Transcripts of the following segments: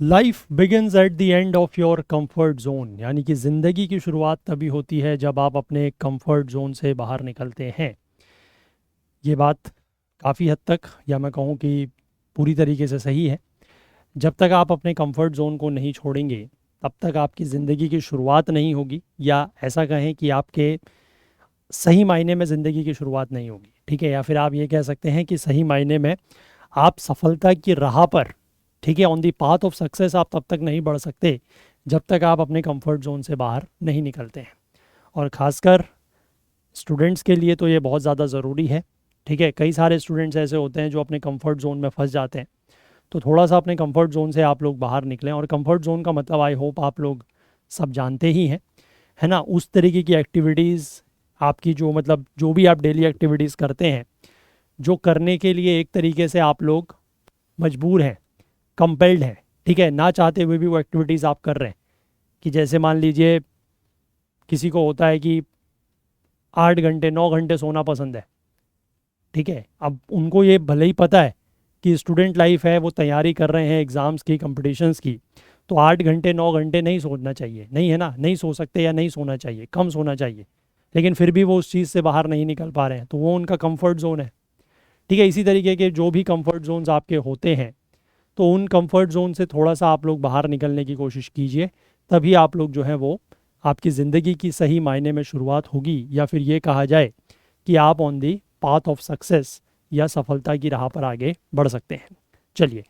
Life begins at the end of your comfort zone, यानी कि ज़िंदगी की शुरुआत तभी होती है जब आप अपने कंफर्ट जोन से बाहर निकलते हैं। ये बात काफ़ी हद तक, या मैं कहूँ कि पूरी तरीके से सही है। जब तक आप अपने कंफर्ट जोन को नहीं छोड़ेंगे तब तक आपकी ज़िंदगी की शुरुआत नहीं होगी, या ऐसा कहें कि आपके सही मायने में ज़िंदगी की शुरुआत नहीं होगी। ठीक है, या फिर आप ये कह सकते हैं कि सही मायने में आप सफलता की राह पर, ठीक है, on the path of success आप तब तक नहीं बढ़ सकते जब तक आप अपने कंफर्ट जोन से बाहर नहीं निकलते हैं। और ख़ासकर स्टूडेंट्स के लिए तो ये बहुत ज़्यादा ज़रूरी है। ठीक है, कई सारे स्टूडेंट्स ऐसे होते हैं जो अपने कंफर्ट जोन में फंस जाते हैं। तो थोड़ा सा अपने कंफर्ट जोन से आप लोग बाहर निकलें, और कंफर्ट जोन का मतलब आई होप आप लोग सब जानते ही हैं, है ना। उस तरीके की एक्टिविटीज़ आपकी जो, मतलब जो भी आप डेली एक्टिविटीज़ करते हैं, जो करने के लिए एक तरीके से आप लोग मजबूर हैं, कंपेल्ड हैं, ठीक है, ना चाहते हुए भी वो एक्टिविटीज़ आप कर रहे हैं। कि जैसे मान लीजिए किसी को होता है कि 8 घंटे 9 घंटे सोना पसंद है। ठीक है, अब उनको ये भले ही पता है कि स्टूडेंट लाइफ है, वो तैयारी कर रहे हैं एग्ज़ाम्स की, कंपटीशंस की, तो 8 घंटे 9 घंटे नहीं सोना चाहिए, नहीं है ना, नहीं सो सकते या नहीं सोना चाहिए, कम सोना चाहिए। लेकिन फिर भी वो उस चीज़ से बाहर नहीं निकल पा रहे हैं, तो वो उनका कंफर्ट जोन है। ठीक है, इसी तरीके के जो भी कंफर्ट जोन्स आपके होते हैं, तो उन कंफर्ट जोन से थोड़ा सा आप लोग बाहर निकलने की कोशिश कीजिए। तभी आप लोग जो है वो, आपकी ज़िंदगी की सही मायने में शुरुआत होगी, या फिर ये कहा जाए कि आप on the path of success या सफलता की राह पर आगे बढ़ सकते हैं। चलिए,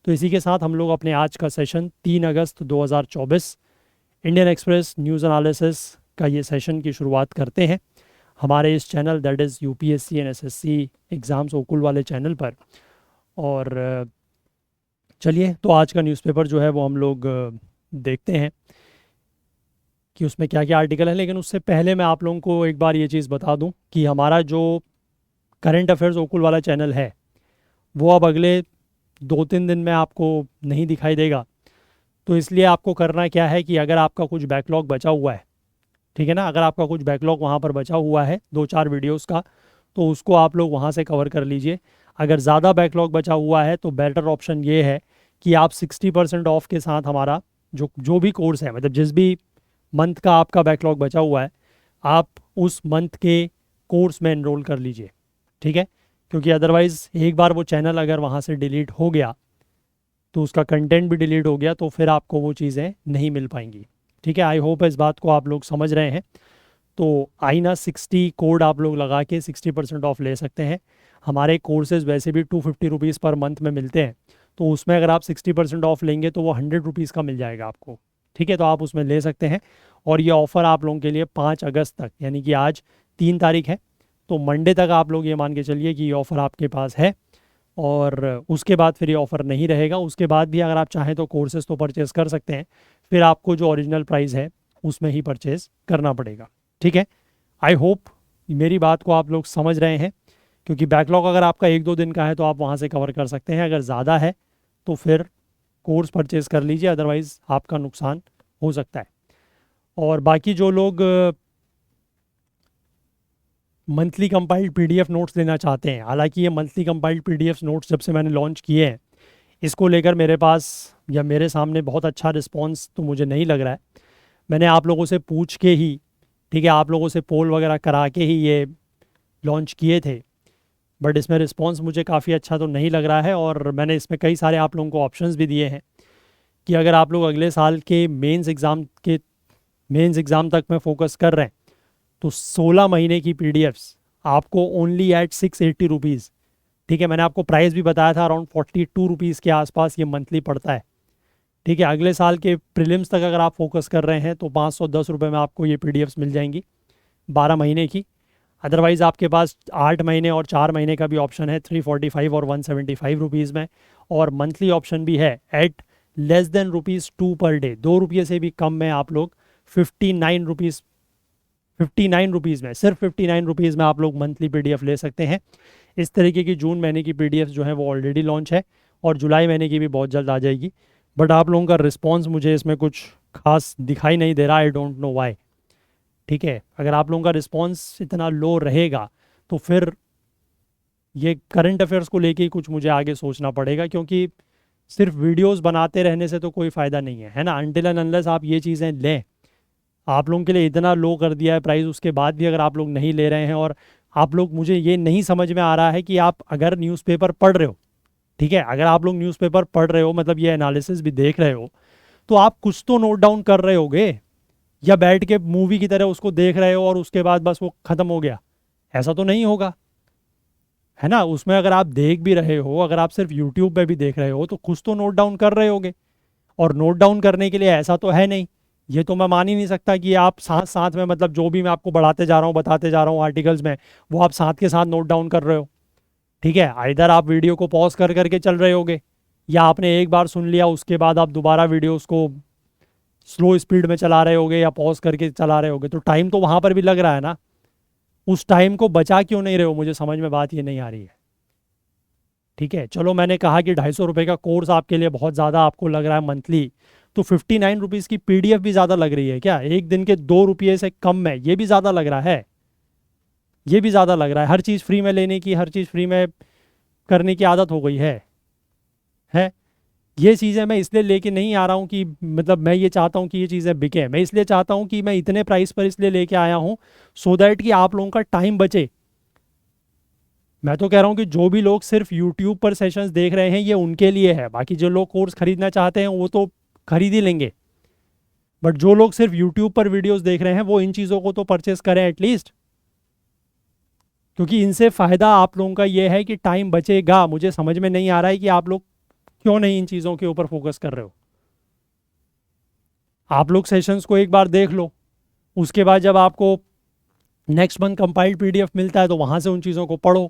तो इसी के साथ हम लोग अपने आज का सेशन 3 अगस्त 2024 इंडियन एक्सप्रेस न्यूज़ एनालिसिस का ये सेशन की शुरुआत करते हैं हमारे इस चैनल, that is UPSC and SSC exams ओकुल वाले चैनल पर। और चलिए, तो आज का न्यूज़पेपर जो है वो हम लोग देखते हैं कि उसमें क्या क्या आर्टिकल है। लेकिन उससे पहले मैं आप लोगों को एक बार ये चीज़ बता दूं कि हमारा जो करंट अफेयर्स ओकुल वाला चैनल है, वो अब अगले 2-3 दिन में आपको नहीं दिखाई देगा। तो इसलिए आपको करना क्या है कि अगर आपका कुछ बैकलॉग बचा हुआ है, ठीक है ना, अगर आपका कुछ बैकलॉग वहाँ पर बचा हुआ है 2-4 वीडियोस का, तो उसको आप लोग वहाँ से कवर कर लीजिए। अगर ज़्यादा बैकलॉग बचा हुआ है तो बेटर ऑप्शन ये है कि आप 60% ऑफ के साथ हमारा जो जो भी कोर्स है, मतलब जिस भी मंथ का आपका बैकलॉग बचा हुआ है, आप उस मंथ के कोर्स में एनरोल कर लीजिए। ठीक है, क्योंकि अदरवाइज़ एक बार वो चैनल अगर वहाँ से डिलीट हो गया, तो उसका कंटेंट भी डिलीट हो गया, तो फिर आपको वो चीज़ें नहीं मिल पाएंगी। ठीक है, आई होप इस बात को आप लोग समझ रहे हैं। तो आईना 60 कोड आप लोग लगा के 60% ऑफ ले सकते हैं। हमारे कोर्सेज़ वैसे भी 250 रुपीज़ पर मंथ में मिलते हैं, तो उसमें अगर आप 60% ऑफ लेंगे तो वो 100 रुपीज़ का मिल जाएगा आपको। ठीक है, तो आप उसमें ले सकते हैं। और ये ऑफ़र आप लोगों के लिए 5 अगस्त तक, यानी कि आज 3 तारीख है, तो मंडे तक आप लोग ये मान के चलिए कि ये ऑफ़र आपके पास है। और उसके बाद फिर ये ऑफ़र नहीं रहेगा। उसके बाद भी अगर आप चाहें तो कोर्सेज़ तो परचेज़ कर सकते हैं, फिर आपको जो ओरिजिनल प्राइस है उसमें ही परचेज़ करना पड़ेगा। ठीक है, आई होप मेरी बात को आप लोग समझ रहे हैं। क्योंकि बैकलॉग अगर आपका 1-2 दिन का है तो आप वहाँ से कवर कर सकते हैं, अगर ज़्यादा है तो फिर कोर्स परचेज़ कर लीजिए, अदरवाइज़ आपका नुकसान हो सकता है। और बाकी जो लोग मंथली कंपाइल्ड पीडीएफ नोट्स लेना चाहते हैं, हालांकि ये मंथली कंपाइल्ड पीडीएफ नोट्स जब से मैंने लॉन्च किए हैं, इसको लेकर मेरे पास या मेरे सामने बहुत अच्छा रिस्पॉन्स तो मुझे नहीं लग रहा है। मैंने आप लोगों से पूछ के ही, ठीक है, आप लोगों से पोल वगैरह करा के ही ये लॉन्च किए थे, बट इसमें रिस्पॉन्स मुझे काफ़ी अच्छा तो नहीं लग रहा है। और मैंने इसमें कई सारे आप लोगों को ऑप्शंस भी दिए हैं कि अगर आप लोग अगले साल के मेंस एग्ज़ाम तक में फ़ोकस कर रहे हैं, तो 16 महीने की पीडीएफ्स आपको ओनली एट 680 रुपीज़। ठीक है, मैंने आपको प्राइस भी बताया था, अराउंड 42 रुपीज़ के आसपास ये मंथली पड़ता है। ठीक है, अगले साल के प्रीलिम्स तक अगर आप फोकस कर रहे हैं तो 510 रुपये में आपको ये पीडीएफ्स मिल जाएंगी 12 महीने की। अदरवाइज़ आपके पास 8 महीने और 4 महीने का भी ऑप्शन है, 345 और 175 रुपीज़ में। और मंथली ऑप्शन भी है eight less than ₹2 per day, 2 रुपये से भी कम में आप लोग 59 रुपीज़, 59 रुपीज़ में, सिर्फ 59 रुपीज़ में आप लोग मंथली पीडीएफ ले सकते हैं। इस तरीके की जून महीने की पीडीएफ जो है वो ऑलरेडी लॉन्च है, और जुलाई महीने की भी बहुत जल्द आ जाएगी। बट आप लोगों का रिस्पॉन्स मुझे इसमें कुछ खास दिखाई नहीं दे रहा, आई डोंट नो वाई। ठीक है, अगर आप लोगों का रिस्पॉन्स इतना लो रहेगा तो फिर ये करंट अफेयर्स को लेके ही कुछ मुझे आगे सोचना पड़ेगा, क्योंकि सिर्फ वीडियोस बनाते रहने से तो कोई फ़ायदा नहीं है ना, अनटिल एंड अनलेस आप ये चीज़ें लें। आप लोगों के लिए इतना लो कर दिया है प्राइस, उसके बाद भी अगर आप लोग नहीं ले रहे हैं, और आप लोग, मुझे ये नहीं समझ में आ रहा है कि आप अगर न्यूज़पेपर पढ़ रहे हो, ठीक है, अगर आप लोग न्यूज़पेपर पढ़ रहे हो, मतलब ये एनालिसिस भी देख रहे हो, तो आप कुछ तो नोट डाउन कर रहे होगे, या बैठ के मूवी की तरह उसको देख रहे हो और उसके बाद बस वो ख़त्म हो गया, ऐसा तो नहीं होगा, है ना। उसमें अगर आप देख भी रहे हो, अगर आप सिर्फ यूट्यूब पे भी देख रहे हो, तो कुछ तो नोट डाउन कर रहे होगे। और नोट डाउन करने के लिए ऐसा तो है नहीं, ये तो मैं मान ही नहीं सकता कि आप साथ साथ में, मतलब जो भी मैं आपको बढ़ाते जा रहा हूँ, बताते जा रहा हूँ आर्टिकल्स में, वो आप साथ के साथ नोट डाउन कर रहे हो। ठीक है, आइदर आप वीडियो को पॉज कर करके चल रहे होगे, या आपने एक बार सुन लिया उसके बाद आप दोबारा वीडियो उसको स्लो स्पीड में चला रहे होगे या पॉज करके चला रहे होगे, तो टाइम तो वहाँ पर भी लग रहा है ना। उस टाइम को बचा क्यों नहीं रहे हो, मुझे समझ में बात ये नहीं आ रही है। ठीक है, चलो मैंने कहा कि 250 रुपये का कोर्स आपके लिए बहुत ज़्यादा आपको लग रहा है मंथली, तो 59 रुपीज़ की पीडीएफ भी ज़्यादा लग रही है क्या? एक दिन के 2 रुपये से कम में ये भी ज़्यादा लग रहा है, ये भी ज़्यादा लग रहा है। हर चीज़ फ्री में लेने की, हर चीज़ फ्री में करने की आदत हो गई है। ये चीज़ें मैं इसलिए लेके नहीं आ रहा हूँ कि, मतलब मैं ये चाहता हूँ कि ये चीज़ें बिकें, मैं इसलिए चाहता हूँ कि मैं इतने प्राइस पर इसलिए लेके आया हूँ सो दैट कि आप लोगों का टाइम बचे। मैं तो कह रहा हूँ कि जो भी लोग सिर्फ यूट्यूब पर सेशंस देख रहे हैं, ये उनके लिए है। बाकी जो लोग कोर्स खरीदना चाहते हैं वो तो खरीद ही लेंगे, बट जो लोग सिर्फ यूट्यूब पर वीडियोस देख रहे हैं, वो इन चीज़ों को तो परचेस करें एटलीस्ट, क्योंकि इनसे फ़ायदा आप लोगों का ये है कि टाइम बचेगा। मुझे समझ में नहीं आ रहा है कि आप लोग क्यों नहीं इन चीज़ों के ऊपर फोकस कर रहे हो। आप लोग सेशंस को एक बार देख लो, उसके बाद जब आपको नेक्स्ट मंथ कंपाइल्ड पीडीएफ मिलता है तो वहाँ से उन चीज़ों को पढ़ो,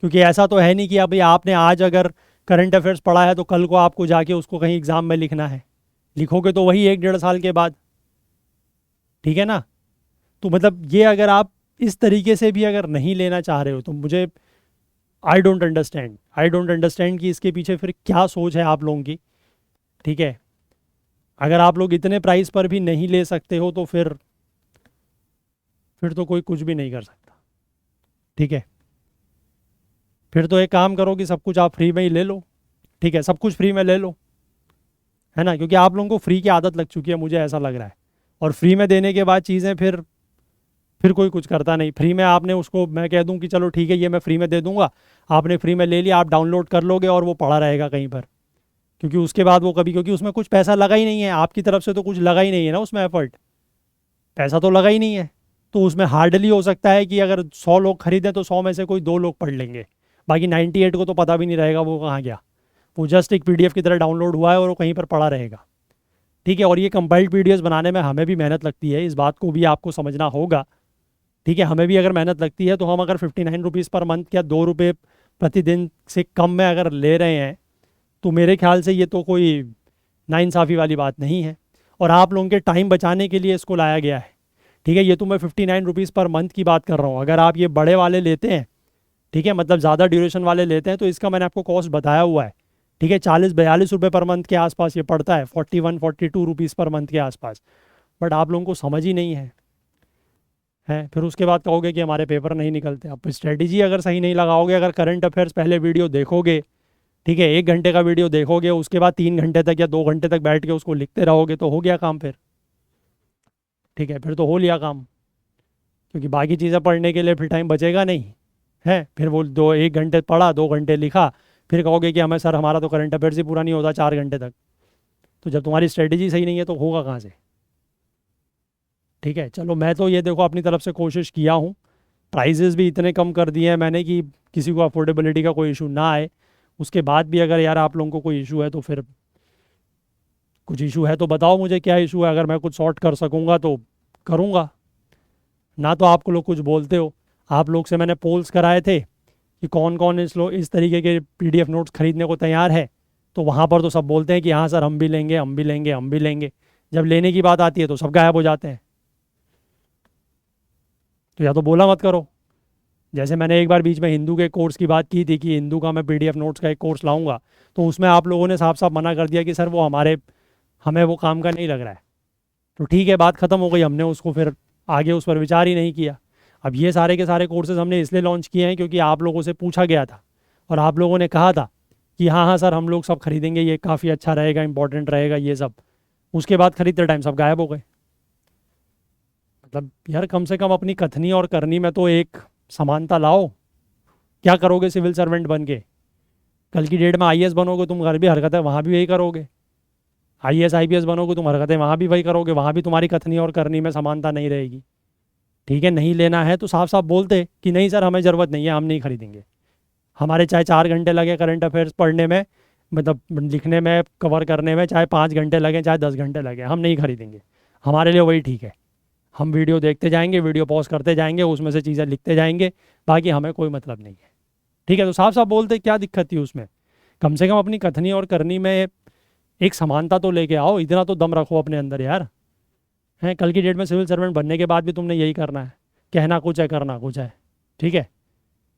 क्योंकि ऐसा तो है नहीं कि अभी आपने आज अगर करंट अफेयर्स पढ़ा है तो कल को आपको जाके उसको कहीं एग्ज़ाम में लिखना है। लिखोगे तो वही 1-1.5 साल के बाद, ठीक है ना। तो मतलब ये अगर आप इस तरीके से भी अगर नहीं लेना चाह रहे हो, तो मुझे आई डोंट अंडरस्टैंड कि इसके पीछे फिर क्या सोच है आप लोगों की। ठीक है, अगर आप लोग इतने प्राइस पर भी नहीं ले सकते हो तो फिर तो कोई कुछ भी नहीं कर सकता। ठीक है, फिर तो एक काम करो कि सब कुछ आप फ्री में ही ले लो। ठीक है, सब कुछ फ्री में ले लो, है ना, क्योंकि आप लोगों को फ्री की आदत लग चुकी है, मुझे ऐसा लग रहा है। और फ्री में देने के बाद चीज़ें फिर कोई कुछ करता नहीं। फ्री में आपने उसको, मैं कह दूं कि चलो ठीक है ये मैं फ्री में दे दूंगा, आपने फ्री में ले लिया, आप डाउनलोड कर लोगे और वो पड़ा रहेगा कहीं पर, क्योंकि उसके बाद वो कभी, क्योंकि उसमें कुछ पैसा लगा ही नहीं है आपकी तरफ से, तो कुछ लगा ही नहीं है ना उसमें, एफर्ट, पैसा तो लगा ही नहीं है। तो उसमें हार्डली हो सकता है कि अगर 100 लोग खरीदें तो 100 में से कोई 2 लोग पढ़ लेंगे, बाकी 98 को तो पता भी नहीं रहेगा वो कहाँ गया। वो जस्ट एक पीडीएफ की तरह डाउनलोड हुआ है और वो कहीं पर पड़ा रहेगा। ठीक है, और ये कंपाइल्ड पीडीएफ बनाने में हमें भी मेहनत लगती है, इस बात को भी आपको समझना होगा। ठीक है, हमें भी अगर मेहनत लगती है, तो हम अगर 59 रुपीज़ पर मंथ या 2 रुपये प्रतिदिन से कम में अगर ले रहे हैं, तो मेरे ख्याल से ये तो कोई नाइंसाफ़ी वाली बात नहीं है। और आप लोगों के टाइम बचाने के लिए इसको लाया गया है। ठीक है, ये तो मैं 59 रुपीज़ पर मंथ की बात कर रहा हूँ। अगर आप ये बड़े वाले लेते हैं, ठीक है, मतलब ज़्यादा ड्यूरेशन वाले लेते हैं, तो इसका मैंने आपको कॉस्ट बताया हुआ है। ठीक है, 40-42 रुपये पर मंथ के आसपास ये पड़ता है, 41-42 रुपीज़ पर मंथ के आसपास। बट आप लोगों को समझ ही नहीं है, फिर उसके बाद कहोगे कि हमारे पेपर नहीं निकलते। आप स्ट्रेटजी अगर सही नहीं लगाओगे, अगर करंट अफेयर्स पहले वीडियो देखोगे, ठीक है, 1 घंटे का वीडियो देखोगे, उसके बाद 3 घंटे तक या 2 घंटे तक बैठ के उसको लिखते रहोगे, तो हो गया काम फिर। ठीक है, फिर तो हो लिया काम, क्योंकि बाकी चीज़ें पढ़ने के लिए फिर टाइम बचेगा नहीं है। फिर वो 1 घंटे पढ़ा, 2 घंटे लिखा, फिर कहोगे कि हमें सर हमारा तो करंट अफेयर्स ही पूरा नहीं होता 4 घंटे तक। तो जब तुम्हारी स्ट्रेटजी सही नहीं है तो होगा कहाँ से। ठीक है, चलो मैं तो ये देखो अपनी तरफ से कोशिश किया हूँ, प्राइजेज़ भी इतने कम कर दिए हैं मैंने कि किसी को अफोर्डेबिलिटी का कोई इशू ना आए। उसके बाद भी अगर यार आप लोगों को कोई इशू है, तो फिर कुछ इशू है तो बताओ मुझे क्या इशू है, अगर मैं कुछ सॉर्ट कर सकूँगा तो करूँगा। ना तो आप लोग कुछ बोलते हो। आप लोग से मैंने पोल्स कराए थे कि कौन कौन इस तरीके के पीडीएफ नोट्स खरीदने को तैयार है, तो वहाँ पर तो सब बोलते हैं कि हाँ सर हम भी लेंगे, हम भी लेंगे, हम भी लेंगे। जब लेने की बात आती है तो सब गायब हो जाते हैं। तो या तो बोला मत करो। जैसे मैंने एक बार बीच में हिंदू के कोर्स की बात की थी कि हिंदू का मैं पीडीएफ नोट्स का एक कोर्स लाऊंगा, तो उसमें आप लोगों ने साफ साफ मना कर दिया कि सर वो हमें वो काम का नहीं लग रहा है। तो ठीक है, बात ख़त्म हो गई, हमने उसको फिर आगे उस पर विचार ही नहीं किया। अब ये सारे के सारे कोर्सेज़ हमने इसलिए लॉन्च किए हैं क्योंकि आप लोगों से पूछा गया था और आप लोगों ने कहा था कि हाँ हाँ सर हम लोग सब खरीदेंगे, ये काफ़ी अच्छा रहेगा, इंपॉर्टेंट रहेगा ये सब, उसके बाद खरीदते टाइम सब गायब हो गए। मतलब यार कम से कम अपनी कथनी और करनी में तो एक समानता लाओ। क्या करोगे सिविल सर्वेंट बन के? कल की डेट में आईएएस बनोगे तुम, घर भी हरकतें वहाँ भी वही करोगे। आईएएस आईपीएस बनोगे तुम, हरकतें वहाँ भी वही करोगे, वहाँ भी तुम्हारी कथनी और करनी में समानता नहीं रहेगी। ठीक है, नहीं लेना है तो साफ साफ बोलते कि नहीं सर हमें ज़रूरत नहीं है, हम नहीं खरीदेंगे। हमारे चाहे 4 घंटे लगे करंट अफेयर्स पढ़ने में, मतलब लिखने में, कवर करने में, चाहे 5 घंटे लगे, चाहे 10 घंटे लगे, हम नहीं खरीदेंगे। हमारे लिए वही ठीक है। हम वीडियो देखते जाएंगे, वीडियो पॉज करते जाएंगे, उसमें से चीज़ें लिखते जाएंगे, बाकी हमें कोई मतलब नहीं है। ठीक है, तो साफ साफ बोलते क्या दिक्कत थी उसमें? कम से कम अपनी कथनी और करनी में एक समानता तो लेके आओ, इतना तो दम रखो अपने अंदर यार। हैं, कल की डेट में सिविल सर्वेंट बनने के बाद भी तुमने यही करना है, कहना कुछ है करना कुछ है। ठीक है,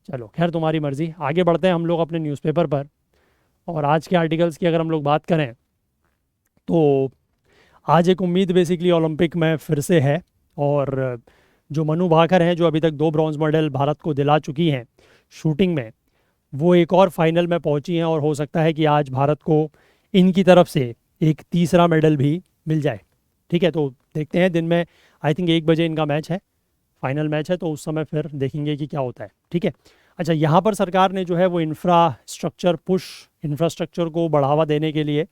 चलो खैर तुम्हारी मर्जी। आगे बढ़ते हैं हम लोग अपने न्यूज़पेपर पर। और आज के आर्टिकल्स की अगर हम लोग बात करें तो आज एक उम्मीद बेसिकली ओलंपिक में फिर से है। और जो मनु भाकर हैं, जो अभी तक 2 ब्रॉन्ज मेडल भारत को दिला चुकी हैं शूटिंग में, वो एक और फाइनल में पहुंची हैं, और हो सकता है कि आज भारत को इनकी तरफ से एक तीसरा मेडल भी मिल जाए। ठीक है, तो देखते हैं दिन में, आई थिंक 1 बजे इनका मैच है, फाइनल मैच है, तो उस समय फिर देखेंगे कि क्या होता है। ठीक है, अच्छा यहाँ पर सरकार ने जो है वो इंफ्रास्ट्रक्चर को बढ़ावा देने के लिए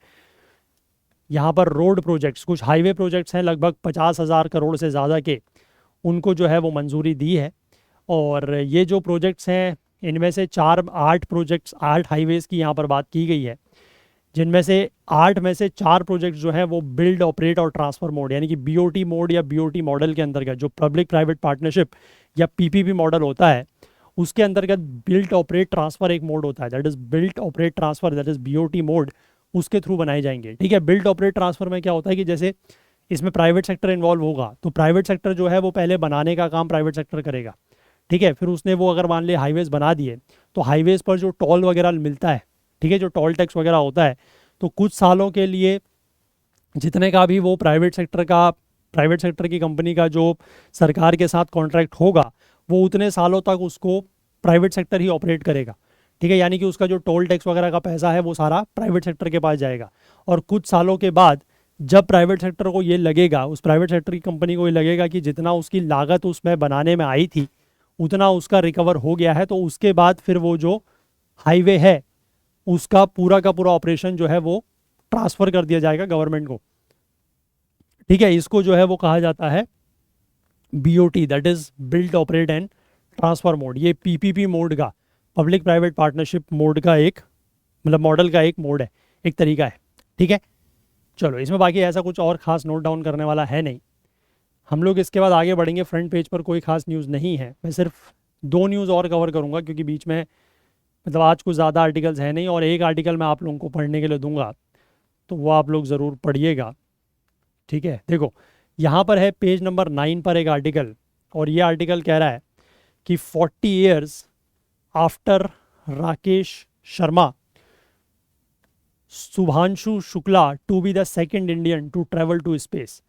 यहाँ पर रोड प्रोजेक्ट्स, कुछ हाईवे प्रोजेक्ट्स हैं लगभग 50,000 करोड़ से ज़्यादा के, उनको जो है वो मंजूरी दी है। और ये जो प्रोजेक्ट्स हैं इनमें से 8 प्रोजेक्ट्स, 8 हाईवेज़ की यहाँ पर बात की गई है, जिनमें से 8 में से 4 प्रोजेक्ट्स जो हैं वो बिल्ड ऑपरेट और ट्रांसफ़र मोड यानी कि बीओटी मोड या बीओटी मॉडल के अंतर्गत, जो पब्लिक प्राइवेट पार्टनरशिप या पीपीपी मॉडल होता है उसके अंतर्गत बिल्ट ऑपरेट ट्रांसफ़र एक मोड होता है, that is built operate transfer, that is BOT mode, उसके थ्रू बनाए जाएंगे। ठीक है, बिल्ट ऑपरेट ट्रांसफ़र में क्या होता है कि जैसे इसमें प्राइवेट सेक्टर इन्वॉल्व होगा, तो प्राइवेट सेक्टर जो है वो पहले बनाने का काम प्राइवेट सेक्टर करेगा। ठीक है, फिर उसने वो अगर मान लिया हाईवेज़ बना दिए, तो हाईवेज़ पर जो टोल वगैरह मिलता है, ठीक है, जो टोल टैक्स वगैरह होता है, तो कुछ सालों के लिए जितने का भी वो प्राइवेट सेक्टर की कंपनी का जो सरकार के साथ कॉन्ट्रैक्ट होगा, वो उतने सालों तक उसको प्राइवेट सेक्टर ही ऑपरेट करेगा। ठीक है, यानी कि उसका जो टोल टैक्स वगैरह का पैसा है वो सारा प्राइवेट सेक्टर के पास जाएगा। और कुछ सालों के बाद जब प्राइवेट सेक्टर को ये लगेगा, उस प्राइवेट सेक्टर की कंपनी को ये लगेगा कि जितना उसकी लागत उसमें बनाने में आई थी उतना उसका रिकवर हो गया है, तो उसके बाद फिर वो जो हाईवे है उसका पूरा का पूरा ऑपरेशन जो है वो ट्रांसफ़र कर दिया जाएगा गवर्नमेंट को। ठीक है, इसको जो है वो कहा जाता है BOT, that is build operate and transfer mode. ये पीपीपी मोड का, पब्लिक प्राइवेट पार्टनरशिप मोड का एक, मतलब मॉडल का एक मोड है, एक तरीका है। ठीक है, चलो इसमें बाकी ऐसा कुछ और ख़ास नोट डाउन करने वाला है नहीं। हम लोग इसके बाद आगे बढ़ेंगे। फ्रंट पेज पर कोई ख़ास न्यूज़ नहीं है, मैं सिर्फ 2 न्यूज़ और कवर करूँगा क्योंकि बीच में, मतलब आज कुछ ज़्यादा आर्टिकल्स है नहीं, और एक आर्टिकल मैं आप लोगों को पढ़ने के लिए दूंगा, तो वो आप लोग ज़रूर पढ़िएगा। ठीक है, देखो यहाँ पर है पेज नंबर 9 पर एक आर्टिकल, और ये आर्टिकल कह रहा है कि 40 years after Rakesh Sharma, Shubhanshu Shukla to be the second Indian to travel to space.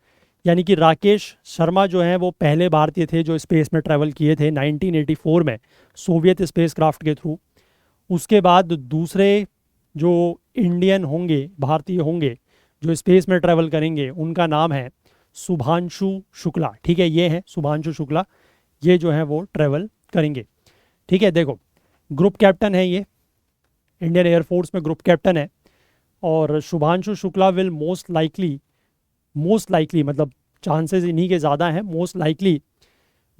यानी कि राकेश शर्मा जो हैं वो पहले भारतीय थे जो स्पेस में ट्रैवल किए थे 1984 में सोवियत स्पेस क्राफ्ट के थ्रू। उसके बाद दूसरे जो इंडियन होंगे, भारतीय होंगे, जो स्पेस में ट्रैवल करेंगे, उनका नाम है शुभांशु शुक्ला। ठीक है, ये है शुभांशु शुक्ला, ये जो है वो ट्रैवल करेंगे। ठीक है, देखो ग्रुप कैप्टन है ये, इंडियन एयरफोर्स में ग्रुप कैप्टन है। और Shubhanshu Shukla will most likely मतलब चांसेस इन्हीं के ज़्यादा हैं, most likely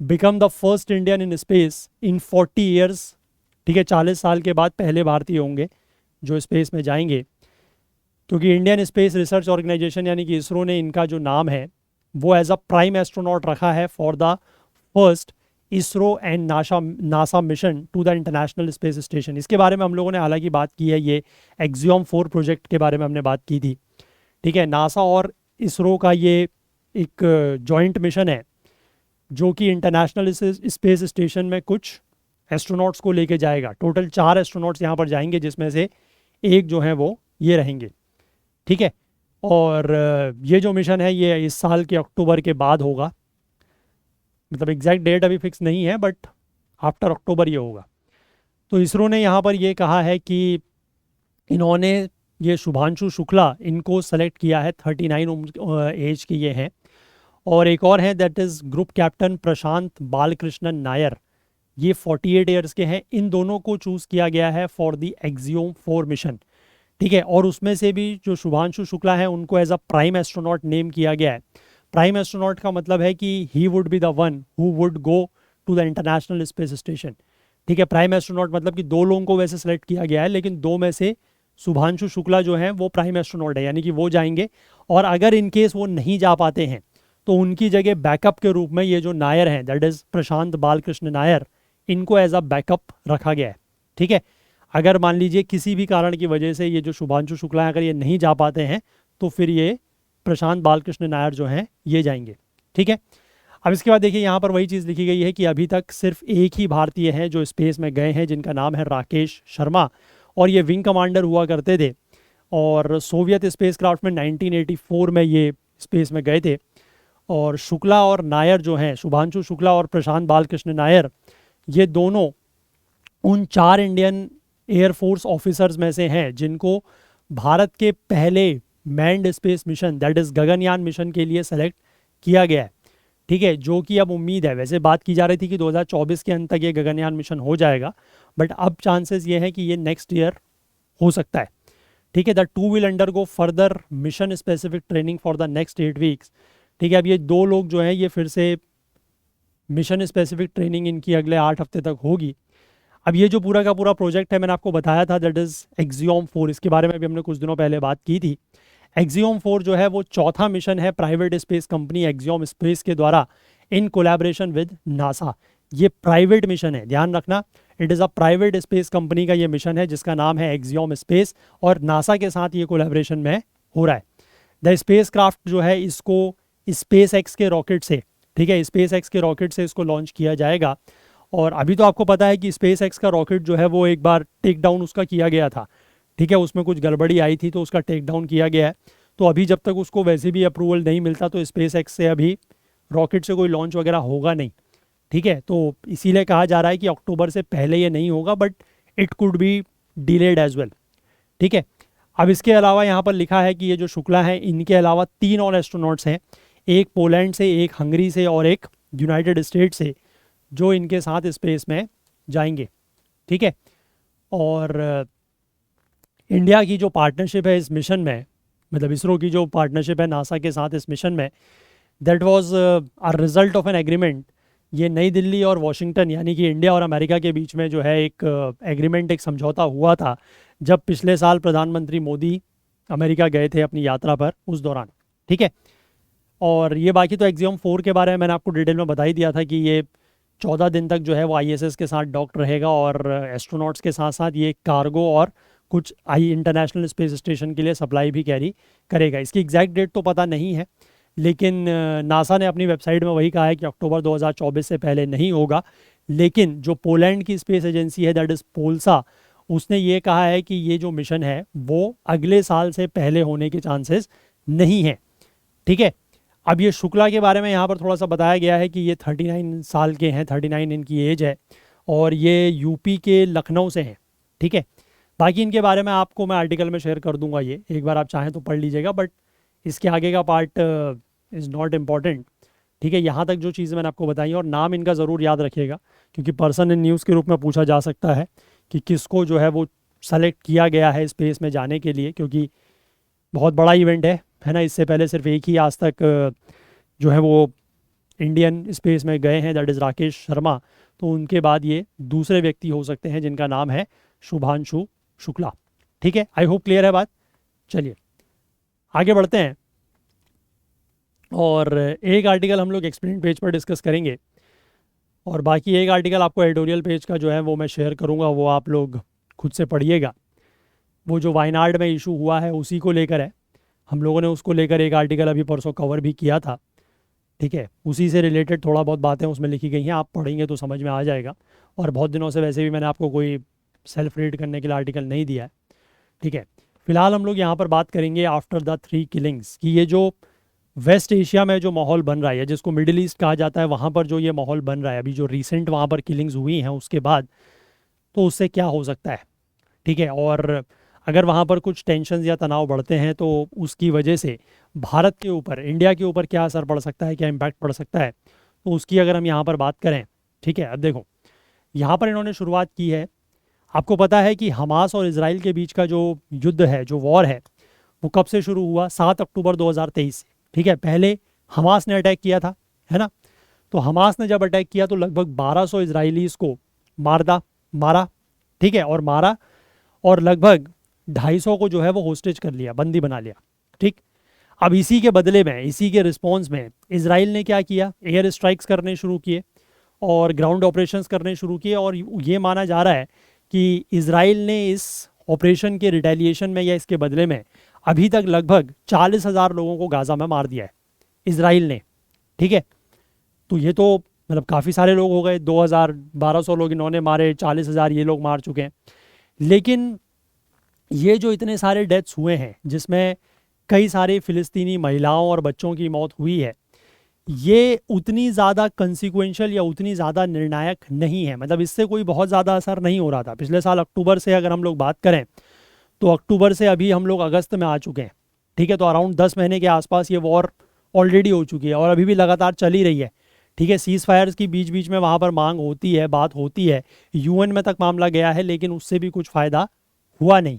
become the first Indian in space in 40 years. ठीक है, 40 साल के बाद पहले भारतीय होंगे जो स्पेस में जाएंगे, क्योंकि इंडियन स्पेस रिसर्च ऑर्गेनाइजेशन यानी कि इसरो ने इनका जो नाम है वो एज अ प्राइम एस्ट्रोनॉट रखा है for the first ISRO and NASA mission to the international space station. इसके बारे में हम लोगों ने हालांकि बात की है, ये एक्सियोम 4 प्रोजेक्ट के बारे में हमने बात की थी। ठीक है, नासा और इसरो का ये एक जॉइंट मिशन है जो कि इंटरनेशनल स्पेस स्टेशन में कुछ एस्ट्रोनॉट्स को लेके जाएगा। टोटल 4 एस्ट्रोनॉट्स यहाँ पर जाएंगे, जिसमें से एक जो है वो ये रहेंगे। ठीक है, और ये जो मिशन है ये इस साल के अक्टूबर के बाद होगा, मतलब एग्जैक्ट डेट अभी फिक्स नहीं है, बट आफ्टर अक्टूबर ये होगा। तो इसरो ने यहाँ पर ये कहा है कि इन्होंने ये शुभांशु शुक्ला इनको सेलेक्ट किया है, 39 एज के ये हैं। और एक और है दैट इज़ ग्रुप कैप्टन प्रशांत बालकृष्णन नायर, ये 48 ईयर्स के हैं। इन दोनों को चूज़ किया गया है फॉर द एक्सियोम 4 मिशन, ठीक है। और उसमें से भी जो शुभांशु शुक्ला है उनको as a prime astronaut name किया गया है। प्राइम एस्ट्रोनॉट का मतलब है कि he would be the one who would go to the international space station, ठीक है। प्राइम एस्ट्रोनॉट मतलब कि 2 लोगों को वैसे सेलेक्ट किया गया है, लेकिन 2 में से शुभांशु शुक्ला जो है वो प्राइम एस्ट्रोनॉट है, यानी कि वो जाएंगे। और अगर इन केस वो नहीं जा पाते हैं तो उनकी जगह बैकअप के रूप में ये जो नायर हैं दैट इज़ प्रशांत बालकृष्ण नायर, इनको एज अ बैकअप रखा गया है, ठीक है। अगर मान लीजिए किसी भी कारण की वजह से ये जो शुभांशु शुक्ला हैं अगर ये नहीं जा पाते हैं तो फिर ये प्रशांत बालकृष्ण नायर जो हैं ये जाएंगे, ठीक है। अब इसके बाद देखिए यहाँ पर वही चीज़ लिखी गई है कि अभी तक सिर्फ एक ही भारतीय हैं जो स्पेस में गए हैं, जिनका नाम है राकेश शर्मा, और ये विंग कमांडर हुआ करते थे। और सोवियत स्पेस क्राफ्ट में 1984 में ये स्पेस में गए थे। और शुक्ला और नायर जो हैं, शुभांशु शुक्ला और प्रशांत बालकृष्ण नायर, ये दोनों उन 4 इंडियन एयरफोर्स ऑफिसर्स में से हैं जिनको भारत के पहले manned space mission that is Gaganyaan mission के लिए सेलेक्ट किया गया है, ठीक है। जो कि अब उम्मीद है, वैसे बात की जा रही थी कि 2024 के अंत तक ये गगनयान मिशन हो जाएगा, बट अब चांसेस ये हैं कि ये नेक्स्ट ईयर हो सकता है, ठीक है। The 2 will undergo further mission specific training for the next 8 weeks, ठीक है। अब ये 2 लोग जो हैं ये फिर से मिशन स्पेसिफिक ट्रेनिंग इनकी अगले 8 हफ्ते तक होगी। अब ये जो पूरा का पूरा प्रोजेक्ट है मैंने आपको बताया था दैट इज़ एक्सियोम 4, इसके बारे में भी हमने कुछ दिनों पहले बात की थी। एक्सियोम 4 जो है वो चौथा मिशन है private space company axiom space के द्वारा इन कोलैबोरेशन विद नासा। ये प्राइवेट मिशन है, ध्यान रखना, it is a private space company का ये मिशन है जिसका नाम है एक्सियोम स्पेस, और नासा के साथ ये कोलैबोरेशन में हो रहा है। द स्पेस क्राफ्ट जो है इसको स्पेस एक्स के रॉकेट से, ठीक है, स्पेस एक्स के रॉकेट से इसको लॉन्च किया जाएगा। और अभी तो आपको पता है कि स्पेस एक्स का रॉकेट जो है वो एक बार टेक डाउन उसका किया गया था, ठीक है, उसमें कुछ गड़बड़ी आई थी तो उसका टेक डाउन किया गया है। तो अभी जब तक उसको वैसे भी अप्रूवल नहीं मिलता तो स्पेस एक्स से अभी रॉकेट से कोई लॉन्च वगैरह होगा नहीं, ठीक है। तो इसीलिए कहा जा रहा है कि अक्टूबर से पहले ये नहीं होगा, but it could be delayed as well, ठीक है। अब इसके अलावा यहाँ पर लिखा है कि ये जो शुक्ला हैं इनके अलावा 3 और एस्ट्रोनॉट्स हैं, एक पोलैंड से, एक हंगरी से और एक यूनाइटेड स्टेट से, जो इनके साथ स्पेस में जाएंगे, ठीक है। और इंडिया की जो पार्टनरशिप है इस मिशन में, मतलब इसरो की जो पार्टनरशिप है नासा के साथ इस मिशन में, that was a result of an agreement. ये नई दिल्ली और वॉशिंगटन यानी कि इंडिया और अमेरिका के बीच में जो है एक एग्रीमेंट, एक समझौता हुआ था जब पिछले साल प्रधानमंत्री मोदी अमेरिका गए थे अपनी यात्रा पर उस दौरान, ठीक है। और ये बाकी तो एक्सियोम 4 के बारे में मैंने आपको डिटेल में बता ही दिया था कि ये 14 दिन तक जो है वो आईएसएस के साथ डॉक्ड रहेगा और एस्ट्रोनॉट्स के साथ साथ ये कार्गो और कुछ इंटरनेशनल स्पेस स्टेशन के लिए सप्लाई भी कैरी करेगा। इसकी एग्जैक्ट डेट तो पता नहीं है, लेकिन नासा ने अपनी वेबसाइट में वही कहा है कि अक्टूबर 2024 से पहले नहीं होगा। लेकिन जो पोलैंड की स्पेस एजेंसी है दैट इज़ पोल्सा, उसने ये कहा है कि ये जो मिशन है वो अगले साल से पहले होने के चांसेस नहीं हैं, ठीक है। अब ये शुक्ला के बारे में यहाँ पर थोड़ा सा बताया गया है कि ये 39 साल के हैं, 39 इनकी एज है, और ये यूपी के लखनऊ से हैं, ठीक है। बाकी इनके बारे में आपको मैं आर्टिकल में शेयर कर दूंगा, ये एक बार आप चाहें तो पढ़ लीजिएगा, बट इसके आगे का पार्ट इज़ नॉट इम्पॉर्टेंट, ठीक है। यहाँ तक जो चीज़ें मैंने आपको बताई, और नाम इनका ज़रूर याद रखिएगा क्योंकि पर्सन इन न्यूज़ के रूप में पूछा जा सकता है कि किसको जो है वो सेलेक्ट किया गया है स्पेस में जाने के लिए, क्योंकि बहुत बड़ा इवेंट है ना। इससे पहले सिर्फ एक ही आज तक जो है वो इंडियन स्पेस में गए हैं दैट इज़ राकेश शर्मा, तो उनके बाद ये दूसरे व्यक्ति हो सकते हैं जिनका नाम है शुभांशु शुक्ला, ठीक है। आई होप क्लियर है बात। चलिए आगे बढ़ते हैं, और एक आर्टिकल हम लोग एक्सप्लेन पेज पर डिस्कस करेंगे, और बाकी एक आर्टिकल आपको एडिटोरियल पेज का जो है वो मैं शेयर करूँगा, वो आप लोग खुद से पढ़िएगा। वो जो वायनाड में इशू हुआ है उसी को लेकर है, हम लोगों ने उसको लेकर एक आर्टिकल अभी परसों कवर भी किया था, ठीक है। उसी से रिलेटेड थोड़ा बहुत बातें उसमें लिखी गई हैं, आप पढ़ेंगे तो समझ में आ जाएगा। और बहुत दिनों से वैसे भी मैंने आपको कोई सेल्फ रीड करने के लिए आर्टिकल नहीं दिया है, ठीक है। फिलहाल हम लोग यहाँ पर बात करेंगे आफ्टर द 3 किलिंग्स कि ये जो वेस्ट एशिया में जो माहौल बन रहा है, जिसको मिडिल ईस्ट कहा जाता है, वहाँ पर जो ये माहौल बन रहा है अभी, जो रिसेंट वहाँ पर किलिंग्स हुई हैं उसके बाद, तो उससे क्या हो सकता है, ठीक है। और अगर वहाँ पर कुछ टेंशन या तनाव बढ़ते हैं तो उसकी वजह से भारत के ऊपर, इंडिया के ऊपर क्या असर पड़ सकता है, क्या इम्पैक्ट पड़ सकता है, तो उसकी अगर हम यहाँ पर बात करें, ठीक है। अब देखो, यहाँ पर इन्होंने शुरुआत की है। आपको पता है कि हमास और इसराइल के बीच का जो युद्ध है, जो वॉर है, वो कब से शुरू हुआ? 7 अक्टूबर 2023 से, ठीक है। पहले हमास ने अटैक किया था, है ना। तो हमास ने जब अटैक किया तो लगभग 1200 इसराइलीज़ को मारा, ठीक है, और मारा, और लगभग 250 को जो है वो होस्टेज कर लिया, बंदी बना लिया, ठीक। अब इसी के बदले में, इसी के रिस्पॉन्स में इसराइल ने क्या किया? एयर स्ट्राइक्स करने शुरू किए और ग्राउंड ऑपरेशंस करने शुरू किए, और ये माना जा रहा है कि इसराइल ने इस ऑपरेशन के रिटेलिएशन में या इसके बदले में अभी तक लगभग 40,000 लोगों को गाज़ा में मार दिया है इसराइल ने, ठीक है। तो ये तो मतलब काफ़ी सारे लोग हो गए, 2000 1200 लोग इन्होंने मारे, 40,000 ये लोग मार चुके हैं। लेकिन ये जो इतने सारे डेथ्स हुए हैं, जिसमें कई सारे फ़िलिस्तीनी महिलाओं और बच्चों की मौत हुई है, ये उतनी ज़्यादा कंसिक्वेंशियल या उतनी ज़्यादा निर्णायक नहीं है। मतलब इससे कोई बहुत ज़्यादा असर नहीं हो रहा था। पिछले साल अक्टूबर से अगर हम लोग बात करें तो अक्टूबर से अभी हम लोग अगस्त में आ चुके हैं, ठीक है। तो अराउंड 10 महीने के आसपास ये वॉर ऑलरेडी हो चुकी है और अभी भी लगातार चली रही है, ठीक है। सीज़ फायर्स की बीच बीच में वहाँ पर मांग होती है, बात होती है, यूएन में तक मामला गया है, लेकिन उससे भी कुछ फ़ायदा हुआ नहीं,